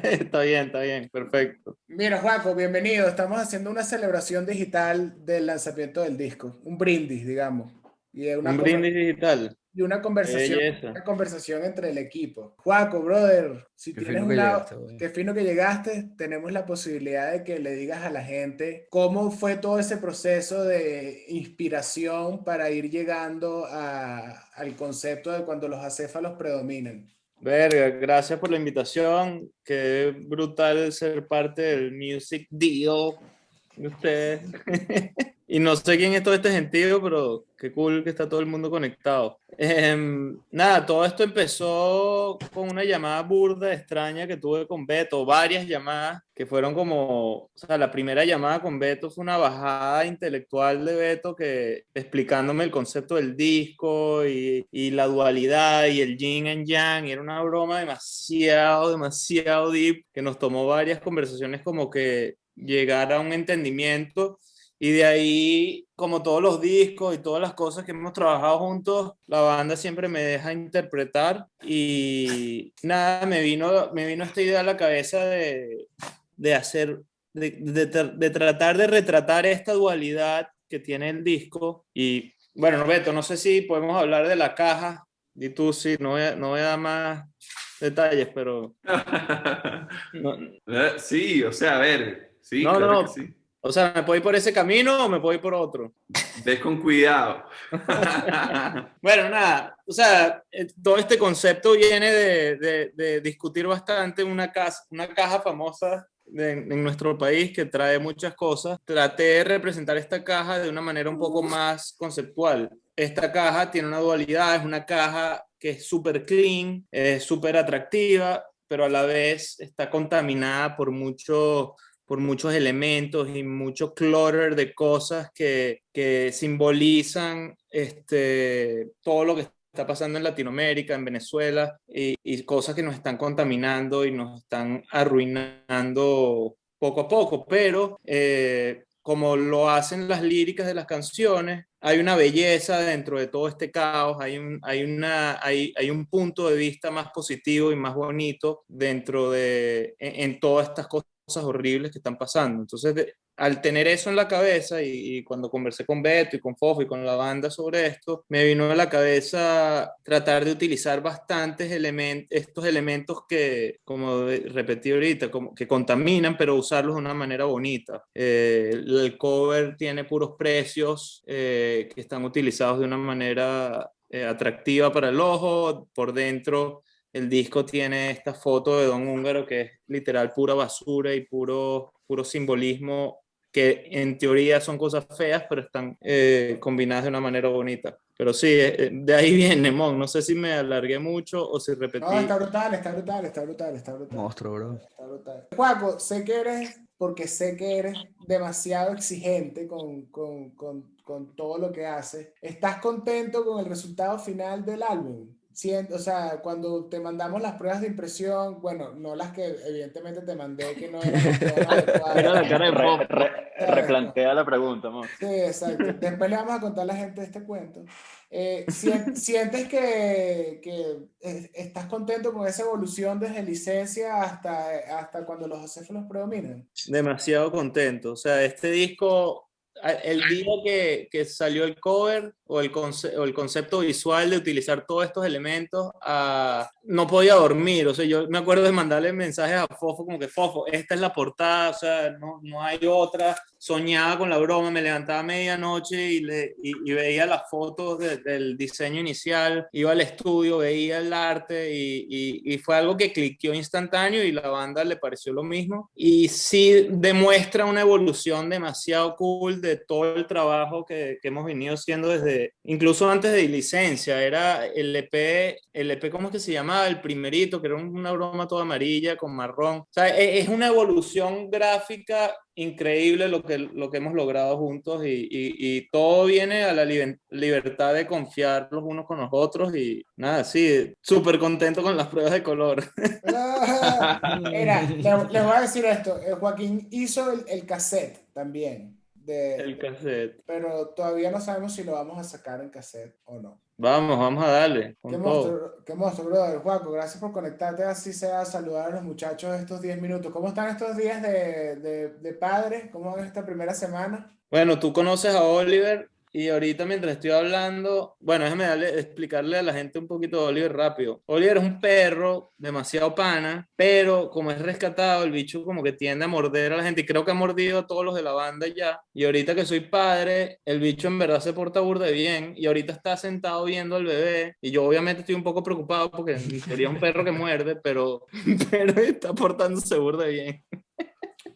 Está bien, perfecto. Mira, Juaco, bienvenido. Estamos haciendo una celebración digital del lanzamiento del disco. Un brindis, digamos. Y Un brindis digital. Qué belleza. una conversación entre el equipo. Juaco, brother, si Qué tienes fino que llegaste, güey. qué fino que llegaste, tenemos la posibilidad de que le digas a la gente cómo fue todo ese proceso de inspiración para ir llegando al concepto de cuando los acéfalos predominan. Verga, gracias por la invitación. Qué brutal ser parte del Music Deal de ustedes. Y no sé quién es todo este gentío, pero qué cool que está todo el mundo conectado. Nada, todo esto empezó con una llamada burda, extraña que tuve con Beto, varias llamadas que fueron como, o sea, la primera llamada con Beto fue una bajada intelectual de Beto que explicándome el concepto del disco y la dualidad y el yin and yang, y era una broma demasiado deep que nos tomó varias conversaciones como que llegar a un entendimiento. Y de ahí, como todos los discos y todas las cosas que hemos trabajado juntos, la banda siempre me deja interpretar y nada, me vino esta idea a la cabeza de hacer, de tratar de retratar esta dualidad que tiene el disco. Y bueno, Norberto, no sé si podemos hablar de la caja, y tú sí, no voy a dar más detalles, pero... No, Sí, o sea, a ver, sí, no, claro que no. sí. O sea, ¿me puedo ir por ese camino o me puedo ir por otro? Ves con cuidado. Bueno, nada, o sea, todo este concepto viene de discutir bastante una caja famosa en nuestro país que trae muchas cosas. Traté de representar esta caja de una manera un poco más conceptual. Esta caja tiene una dualidad, es una caja que es súper clean, es súper atractiva, pero a la vez está contaminada por muchos elementos y mucho clutter de cosas que simbolizan todo lo que está pasando en Latinoamérica, en Venezuela, y cosas que nos están contaminando y nos están arruinando poco a poco, pero como lo hacen las líricas de las canciones, hay una belleza dentro de todo este caos, hay un punto de vista más positivo y más bonito en todas estas cosas horribles que están pasando. Entonces, al tener eso en la cabeza y cuando conversé con Beto y con Fofo y con la banda sobre esto, me vino a la cabeza tratar de utilizar bastantes estos elementos que, como repetí ahorita, como que contaminan, pero usarlos de una manera bonita. El cover tiene puros precios que están utilizados de una manera atractiva para el ojo. Por dentro el disco tiene esta foto de Don Húngaro que es literal pura basura y puro simbolismo que en teoría son cosas feas, pero están combinadas de una manera bonita. Pero sí, de ahí viene, Mon. No sé si me alargué mucho o si repetí. No, está brutal, está brutal, está brutal, está brutal. Monstruo, bro. Está brutal. Juaco, porque sé que eres demasiado exigente con todo lo que haces. ¿Estás contento con el resultado final del álbum? O sea, cuando te mandamos las pruebas de impresión, bueno, no las que evidentemente te mandé, que no eran las pruebas adecuadas. Mira la cara de Fofo. Replantea la pregunta, amor. Sí, exacto. Después le vamos a contar a la gente este cuento. ¿Sientes que estás contento con esa evolución desde licencia hasta cuando los acéfalos predominan? Demasiado contento. O sea, este disco, el día que salió el cover o el concepto visual de utilizar todos estos elementos, no podía dormir. O sea, yo me acuerdo de mandarle mensajes a Fofo como que, Fofo, esta es la portada, o sea, no hay otra. Soñaba con la broma, me levantaba a medianoche y veía las fotos del diseño inicial, iba al estudio, veía el arte y fue algo que cliqueó instantáneo y la banda le pareció lo mismo. Y sí demuestra una evolución demasiado cool de todo el trabajo que hemos venido haciendo incluso antes de licencia. Era el EP, ¿cómo es que se llamaba? El primerito, que era una broma toda amarilla con marrón. O sea, es una evolución gráfica increíble lo que hemos logrado juntos y todo viene a la libertad de confiar los unos con los otros y nada, sí, súper contento con las pruebas de color. Mira, les voy a decir esto, Joaquín hizo el cassette también. El cassette. Pero todavía no sabemos si lo vamos a sacar en cassette o no. Vamos a darle. Qué monstruo, brother. Juaco, gracias por conectarte, así sea, saludar a los muchachos estos 10 minutos. ¿Cómo están estos días de padres? ¿Cómo van esta primera semana? Bueno, tú conoces a Oliver y ahorita mientras estoy hablando, bueno, déjame explicarle a la gente un poquito de Oliver rápido. Oliver es un perro demasiado pana, pero como es rescatado, el bicho como que tiende a morder a la gente y creo que ha mordido a todos los de la banda ya. Y ahorita que soy padre, el bicho en verdad se porta burda de bien y ahorita está sentado viendo al bebé y yo obviamente estoy un poco preocupado porque sería un perro que muerde, pero está portándose burda de bien.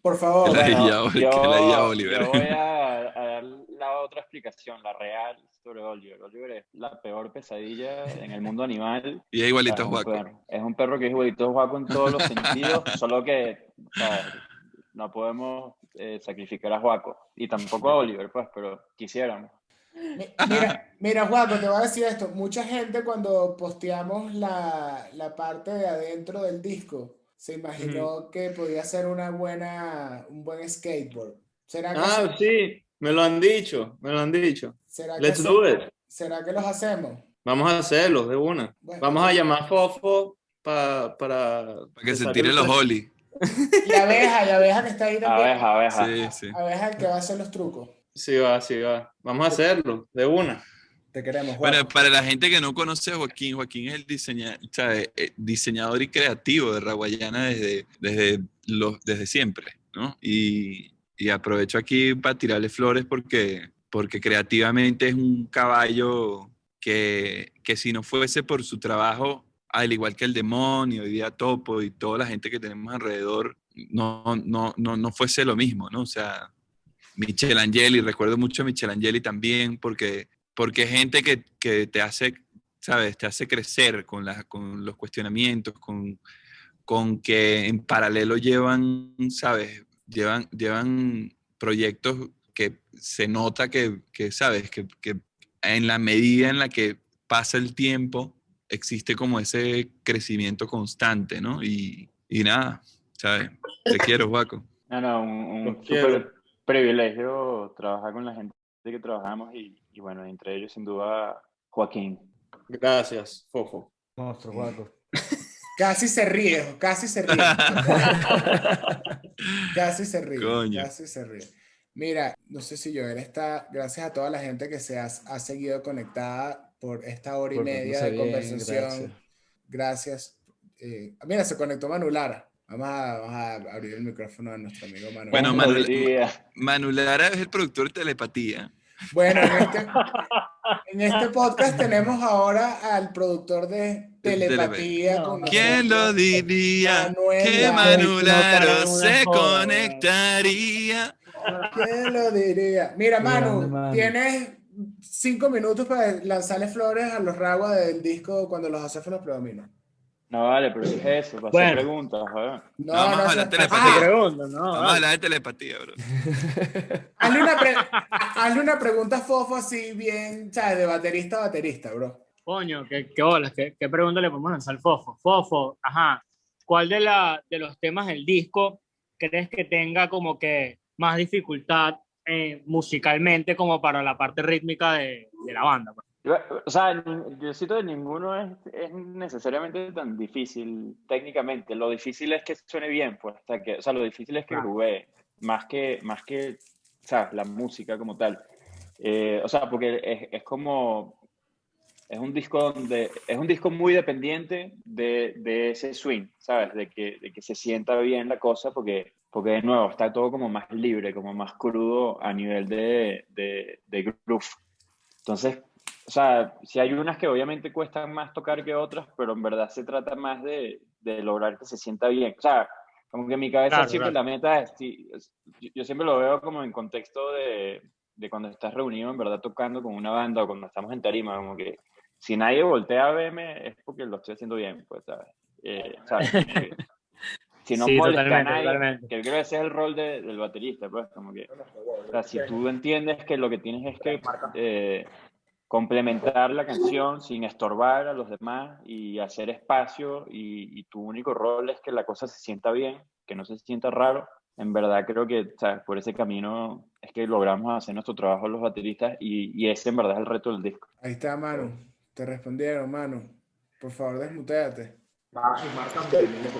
Por favor. Yo voy a dar la explicación, la real sobre Oliver. Oliver es la peor pesadilla en el mundo animal. Y es igualito a Es un Juaco. perro. Es un perro que es igualito a Juaco en todos los sentidos, solo que, o sea, no podemos sacrificar a Juaco. Y tampoco a Oliver, pues, pero quisiéramos. Mira, Juaco, te voy a decir esto. Mucha gente cuando posteamos la parte de adentro del disco se imaginó que podía ser un buen skateboard. ¿Será que, Sí, me lo han dicho, será que Let's do it. ¿Será que los hacemos? Vamos a hacerlo de una. Bueno, Vamos a llamar a Fofo para Para que se tire los Oli. y abeja que está ahí también. Abeja. Sí, sí. Abeja el que va a hacer los trucos. Sí va. Vamos a hacerlo de una. Te queremos, Juaco. Bueno, para la gente que no conoce a Joaquín, Joaquín es el diseñador y creativo de Raguayana desde siempre, ¿no? Y aprovecho aquí para tirarle flores porque creativamente es un caballo que si no fuese por su trabajo, al igual que el Demonio y Día Topo y toda la gente que tenemos alrededor, no fuese lo mismo, ¿no? O sea, Michelangeli, recuerdo mucho a Michelangeli también porque es gente que te hace, ¿sabes? Te hace crecer con los cuestionamientos, con que en paralelo llevan, ¿sabes? Llevan proyectos que se nota que ¿sabes? Que en la medida en la que pasa el tiempo, existe como ese crecimiento constante, ¿no? Y nada, ¿sabes? Te quiero, Juaco. No, un súper privilegio trabajar con la gente que trabajamos y bueno, entre ellos sin duda Joaquín. Gracias, Fofo. Monstruo, Juaco. Casi se ríe. Casi se ríe. Coño. Casi se ríe. Mira, no sé si Joel está, gracias a toda la gente que ha seguido conectada por esta hora y media de conversación. Gracias. Mira, se conectó Manu Lara. Vamos a abrir el micrófono a nuestro amigo Manu. Bueno, Manu Lara es el productor de Telepatía. Bueno, en este podcast tenemos ahora al productor de Telepatía con nosotros. ¿Quién lo diría? Manuel Que Lara. Manu Lara se conectaría. ¿Quién lo diría? Mira, Qué Manu, grande, Manu. tienes 5 minutos para lanzarle flores a los raguas del disco cuando los acéfalos predominan. No, vale, pero ¿qué es eso? Para Bueno. hacer preguntas, joder. No, vamos a hablar de telepatía. Te pregunto, ¿no? Vamos a hablar de telepatía, bro. Hazle una pregunta fofo así bien, ¿sabes? De baterista a baterista, bro. Coño, qué bolas, qué pregunta le podemos lanzar al Fofo. Fofo, ajá, ¿cuál de los temas del disco crees que tenga como que más dificultad musicalmente como para la parte rítmica de la banda? Pues? O sea, yo siento que ninguno es necesariamente tan difícil técnicamente. Lo difícil es que suene bien, pues. O sea, lo difícil es que groovee, más que, o sea, la música como tal. O sea, porque es como... Es un disco muy dependiente de ese swing, ¿sabes? De que se sienta bien la cosa, porque de nuevo está todo como más libre, como más crudo a nivel de groove. Entonces, o sea, sí hay unas que obviamente cuestan más tocar que otras, pero en verdad se trata más de lograr que se sienta bien. O sea, como que en mi cabeza siempre la meta es, yo siempre lo veo como en contexto de cuando estás reunido en verdad tocando con una banda o cuando estamos en tarima, como que si nadie voltea a verme es porque lo estoy haciendo bien, pues, ¿sabes? ¿Sabes? Si no molesta a nadie, totalmente. que creo que ese es el rol del baterista, pues, como que, o sea, si tú entiendes que lo que tienes es que complementar la canción sin estorbar a los demás y hacer espacio y tu único rol es que la cosa se sienta bien, que no se sienta raro, en verdad creo que, ¿sabes? Por ese camino es que logramos hacer nuestro trabajo los bateristas y ese en verdad es el reto del disco. Ahí está, Manu. Te respondieron, Manu. Por favor, desmuteate.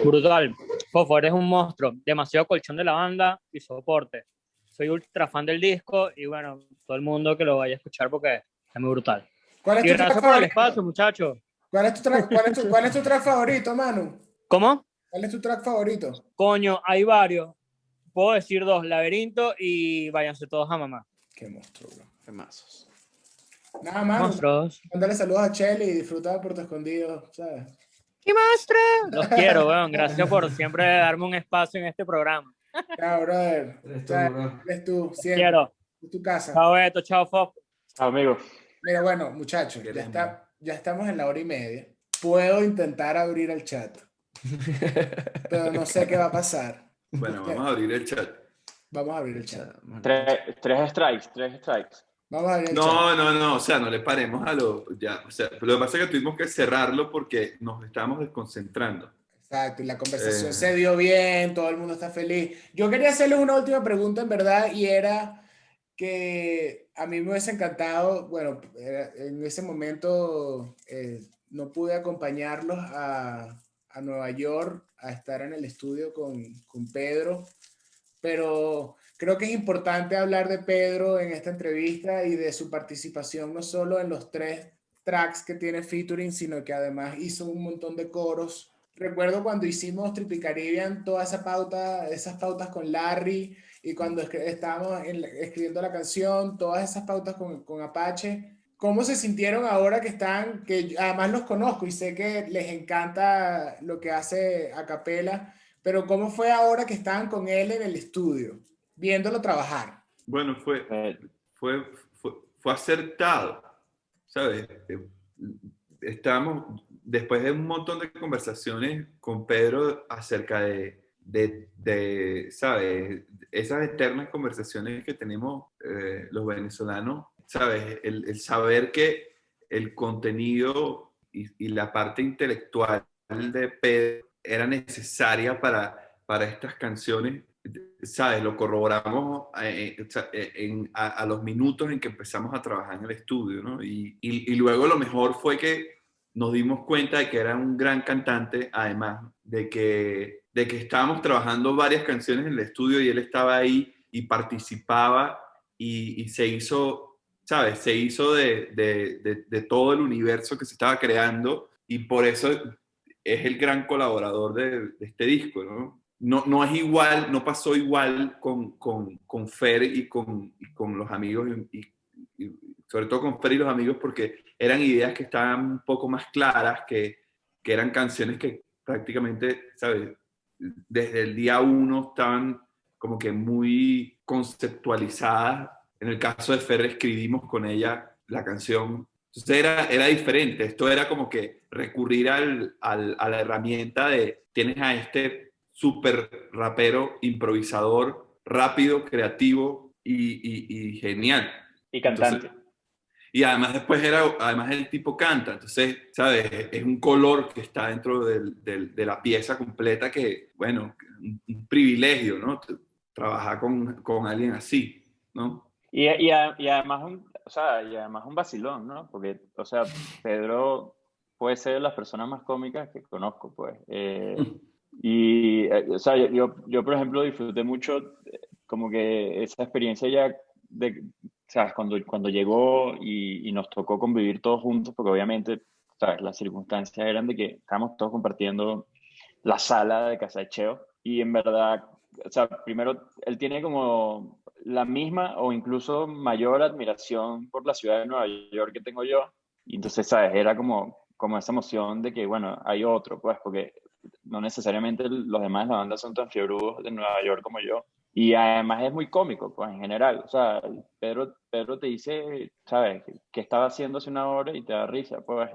Brutal. Fofo, eres un monstruo. Demasiado colchón de la banda y soporte. Soy ultra fan del disco y bueno, todo el mundo que lo vaya a escuchar porque es muy brutal. ¿Cuál es Y tu track gracias por el favorito? espacio, muchachos. ¿Cuál es tu track favorito, Manu? ¿Cómo? ¿Cuál es tu track favorito? Coño, hay varios. Puedo decir 2, Laberinto y Váyanse Todos a Mamá. Qué monstruo, bro. Qué mazos. Nada, Manu. Monstruos. Mándale saludos a Chelly y disfruta de Puerto Escondido, ¿sabes? ¡Qué monstruo! Los quiero, weón. Gracias por siempre darme un espacio en este programa. Chao, brother. Eres tú, ¿Sabes? bro. Eres tú, Los siempre. quiero. Es tu casa. Chao, Beto. Chao, Fofo. Amigo. Mira, bueno, muchachos, ya estamos en la hora y media. Puedo intentar abrir el chat, pero no sé qué va a pasar. Bueno, vamos a abrir el chat. Vamos a abrir el chat. Tres strikes. Vamos a abrir el chat. No, o sea, no le paremos a lo, ya, o sea, lo que pasa es que tuvimos que cerrarlo porque nos estábamos desconcentrando. Exacto, y la conversación se dio bien, todo el mundo está feliz. Yo quería hacerles una última pregunta, en verdad, y era que a mí me hubiese encantado, bueno, en ese momento no pude acompañarlos a Nueva York a estar en el estudio con Pedro, pero creo que es importante hablar de Pedro en esta entrevista y de su participación no solo en los 3 tracks que tiene featuring, sino que además hizo un montón de coros. Recuerdo cuando hicimos Trippy Caribbean, toda esa pauta, esas pautas con Larry, y cuando estábamos escribiendo la canción, todas esas pautas con Apache. ¿Cómo se sintieron ahora que están, que además los conozco y sé que les encanta lo que hace a capela, pero cómo fue ahora que estaban con él en el estudio, viéndolo trabajar? Bueno, fue acertado, ¿sabes? Estábamos, después de un montón de conversaciones con Pedro acerca de ¿sabes? Esas eternas conversaciones que tenemos los venezolanos, ¿sabes? El saber que el contenido y la parte intelectual de Pedro era necesaria para estas canciones, ¿sabes? Lo corroboramos a los minutos en que empezamos a trabajar en el estudio, ¿no? Y luego lo mejor fue que nos dimos cuenta de que era un gran cantante, además de que estábamos trabajando varias canciones en el estudio y él estaba ahí y participaba y se hizo, ¿sabes? Se hizo de todo el universo que se estaba creando y por eso es el gran colaborador de este disco, ¿no? No es igual, no pasó igual con Fer y con los amigos y sobre todo con Fer y los amigos porque eran ideas que estaban un poco más claras, que eran canciones que prácticamente, ¿sabes? Desde el día uno estaban como que muy conceptualizadas. En el caso de Fer escribimos con ella la canción. Entonces era diferente. Esto era como que recurrir a la herramienta de tienes a este súper rapero, improvisador, rápido, creativo y genial. Y cantante. Entonces, y además además el tipo canta, entonces, ¿sabes? Es un color que está dentro de la pieza completa que, bueno, un privilegio, ¿no? Trabajar con alguien así, ¿no? Y además y además un vacilón, ¿no? Porque, o sea, Pedro puede ser de las personas más cómicas que conozco, pues. O sea, yo, por ejemplo, disfruté mucho como que esa experiencia ya de, ¿sabes? Cuando llegó y nos tocó convivir todos juntos, porque obviamente, ¿sabes? Las circunstancias eran de que estábamos todos compartiendo la sala de Casa de Cheo y en verdad, o sea, primero, él tiene como la misma o incluso mayor admiración por la ciudad de Nueva York que tengo yo. Y entonces, ¿sabes? Era como esa emoción de que, bueno, hay otro, pues, porque no necesariamente los demás de la banda son tan fiebrudos de Nueva York como yo. Y además es muy cómico, pues, en general. O sea, Pedro te dice, ¿sabes? ¿Qué estaba haciendo hace una hora? Y te da risa, pues.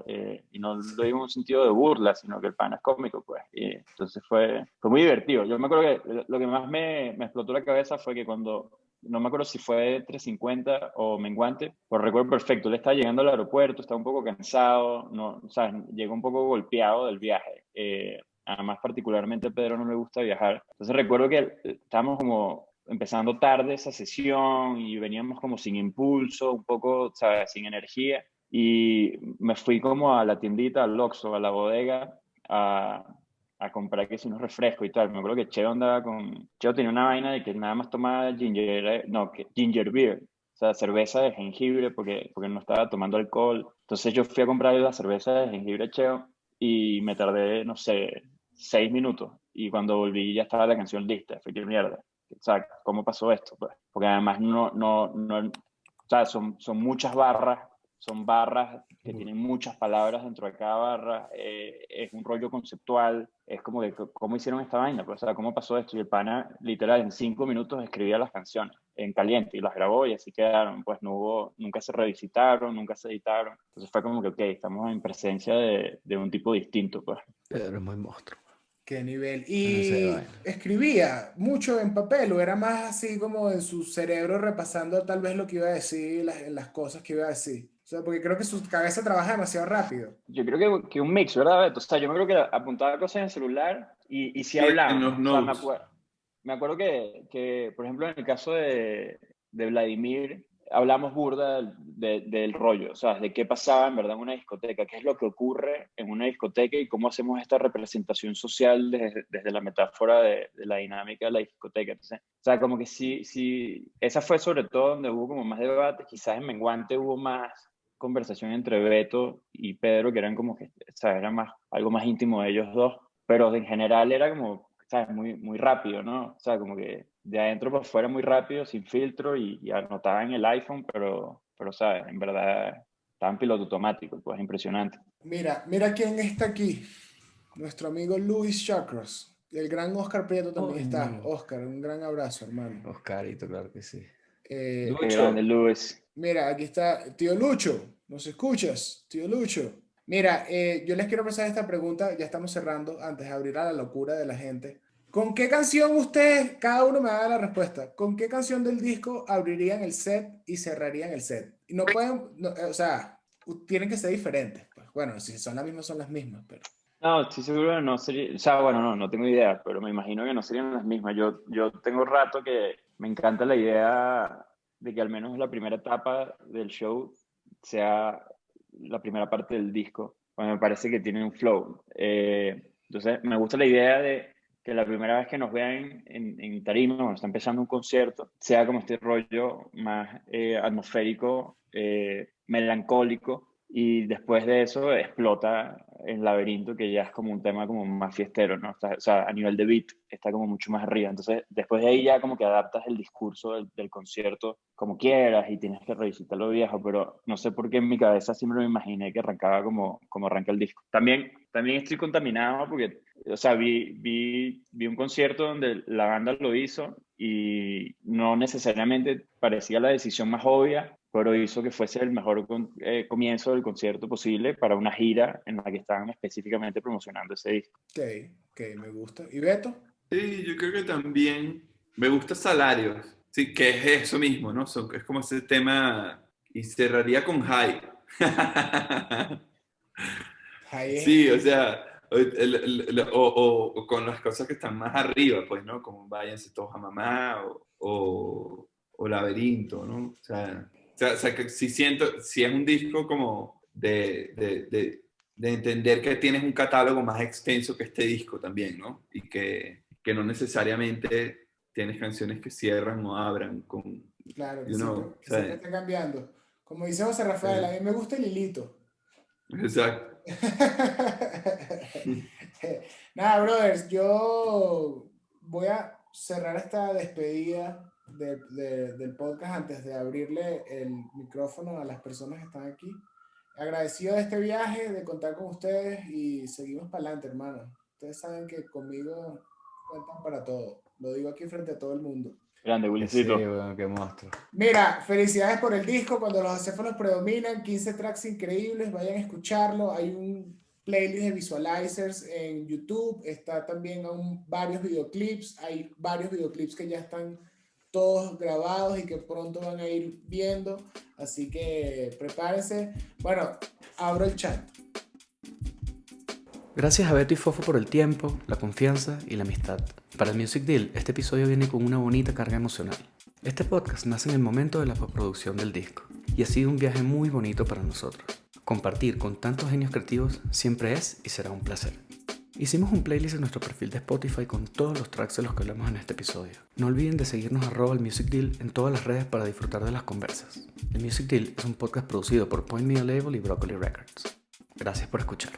Y no lo digo en un sentido de burla, sino que el pan es cómico, pues. Y entonces fue muy divertido. Yo me acuerdo que lo que más me explotó la cabeza fue que cuando, no me acuerdo si fue 350 o Menguante, pues recuerdo perfecto, él estaba llegando al aeropuerto, estaba un poco cansado, no, ¿sabes? Llegó un poco golpeado del viaje. Además, particularmente a Pedro no le gusta viajar. Entonces recuerdo que estábamos como empezando tarde esa sesión y veníamos como sin impulso, un poco, ¿sabes? Sin energía. Y me fui como a la tiendita, al Oxxo, a la bodega, a comprar que si unos refrescos y tal. Me acuerdo que Cheo andaba Cheo tenía una vaina de que nada más tomaba ginger beer. O sea, cerveza de jengibre porque no estaba tomando alcohol. Entonces yo fui a comprar la cerveza de jengibre a Cheo y me tardé, no sé, 6 minutos. Y cuando volví ya estaba la canción lista. Fue que mierda. O sea, ¿cómo pasó esto? Pues, porque además o sea, son muchas barras, son barras que tienen muchas palabras dentro de cada barra, es un rollo conceptual, es como de cómo hicieron esta vaina, pues, o sea, cómo pasó esto, y el pana literal en 5 minutos escribía las canciones en caliente y las grabó y así quedaron, pues nunca se revisitaron, nunca se editaron, entonces fue como que, ok, estamos en presencia de un tipo distinto, pues. Pedro es muy monstruo. Qué nivel. No sé, ¿Y vaina. escribía mucho en papel o era más así como en su cerebro repasando tal vez lo que iba a decir, las cosas que iba a decir? O sea, porque creo que su cabeza trabaja demasiado rápido. Yo creo que un mix, ¿verdad, Beto? O sea, yo me creo que apuntaba cosas en el celular y sí Sí, en los hablábamos. O sea, notes. me acuerdo que, por ejemplo, en el caso de Vladimir, hablamos burda del rollo, o sea, de qué pasaba en verdad en una discoteca, qué es lo que ocurre en una discoteca y cómo hacemos esta representación social desde la metáfora de la dinámica de la discoteca. Entonces, o sea, como que sí, esa fue sobre todo donde hubo como más debate, quizás en Menguante hubo más conversación entre Beto y Pedro, que eran como que, o sea, era algo más íntimo de ellos dos, pero en general era como, ¿sabes? Muy rápido, ¿no? O sea, como que de adentro para afuera muy rápido, sin filtro y anotaba en el iPhone, pero ¿sabes? En verdad estaba en piloto automático, pues impresionante. Mira quién está aquí. Nuestro amigo Luis Chakros. El gran Oscar Prieto también está. no. Oscar, un gran abrazo, hermano. Oscarito, claro que sí. Qué Lucho. grande, Luis. Mira, aquí está Tío Lucho. ¿Nos escuchas? Tío Lucho. Mira, yo les quiero pasar esta pregunta, ya estamos cerrando, antes de abrir a la locura de la gente. ¿Con qué canción ustedes, cada uno me da la respuesta, con qué canción del disco abrirían el set y cerrarían el set? Y no pueden, o sea, tienen que ser diferentes. Pues, bueno, si son las mismas, pero... No, estoy seguro que no sería, o sea, bueno, no tengo idea, pero me imagino que no serían las mismas. Yo tengo rato que me encanta la idea de que al menos la primera etapa del show sea la primera parte del disco, pues me parece que tiene un flow. Entonces, me gusta la idea de que la primera vez que nos vean en tarima, cuando está empezando un concierto, sea como este rollo más atmosférico, melancólico, y después de eso explota el laberinto, que ya es como un tema como más fiestero, ¿no? O sea, a nivel de beat está como mucho más arriba. Entonces, después de ahí ya como que adaptas el discurso del concierto como quieras y tienes que revisitar lo viejo, pero no sé por qué en mi cabeza siempre me imaginé que arrancaba como arranca el disco. También estoy contaminado porque, o sea, vi un concierto donde la banda lo hizo y no necesariamente parecía la decisión más obvia, pero hizo que fuese el mejor comienzo del concierto posible para una gira en la que estaban específicamente promocionando ese disco. Ok, me gusta. ¿Y Beto? Sí, yo creo que también me gusta Salarios. Sí, que es eso mismo, ¿no? Es como ese tema y cerraría con High. Sí, o sea, o con las cosas que están más arriba, pues, ¿no? Como Váyanse Todos a Mamá o Laberinto, ¿no? O sea, que sí siento, sí es un disco como de entender que tienes un catálogo más extenso que este disco también, ¿no? Y que no necesariamente tienes canciones que cierran o abran con, Claro, que you know, siempre, siempre está cambiando. Como dice José Rafael, a mí me gusta el hilito. Exacto. Nada, brothers, yo voy a cerrar esta despedida del podcast antes de abrirle el micrófono a las personas que están aquí. Agradecido de este viaje, de contar con ustedes y seguimos para adelante, hermano. Ustedes saben que conmigo cuentan para todo. Lo digo aquí frente a todo el mundo. Grande, Sí, Willicito. weón, qué monstruo. Mira, felicidades por el disco. Cuando los acéfalos predominan, 15 tracks increíbles, vayan a escucharlo. Hay un playlist de visualizers en YouTube. Está también varios videoclips. Hay varios videoclips que ya están todos grabados y que pronto van a ir viendo. Así que prepárense. Bueno, abro el chat. Gracias a Beto y Fofo por el tiempo, la confianza y la amistad. Para el Music Deal, este episodio viene con una bonita carga emocional. Este podcast nace en el momento de la postproducción del disco y ha sido un viaje muy bonito para nosotros. Compartir con tantos genios creativos siempre es y será un placer. Hicimos un playlist en nuestro perfil de Spotify con todos los tracks de los que hablamos en este episodio. No olviden de seguirnos @elmusicdeal en todas las redes para disfrutar de las conversas. El Music Deal es un podcast producido por Point Media Label y Broccoli Records. Gracias por escuchar.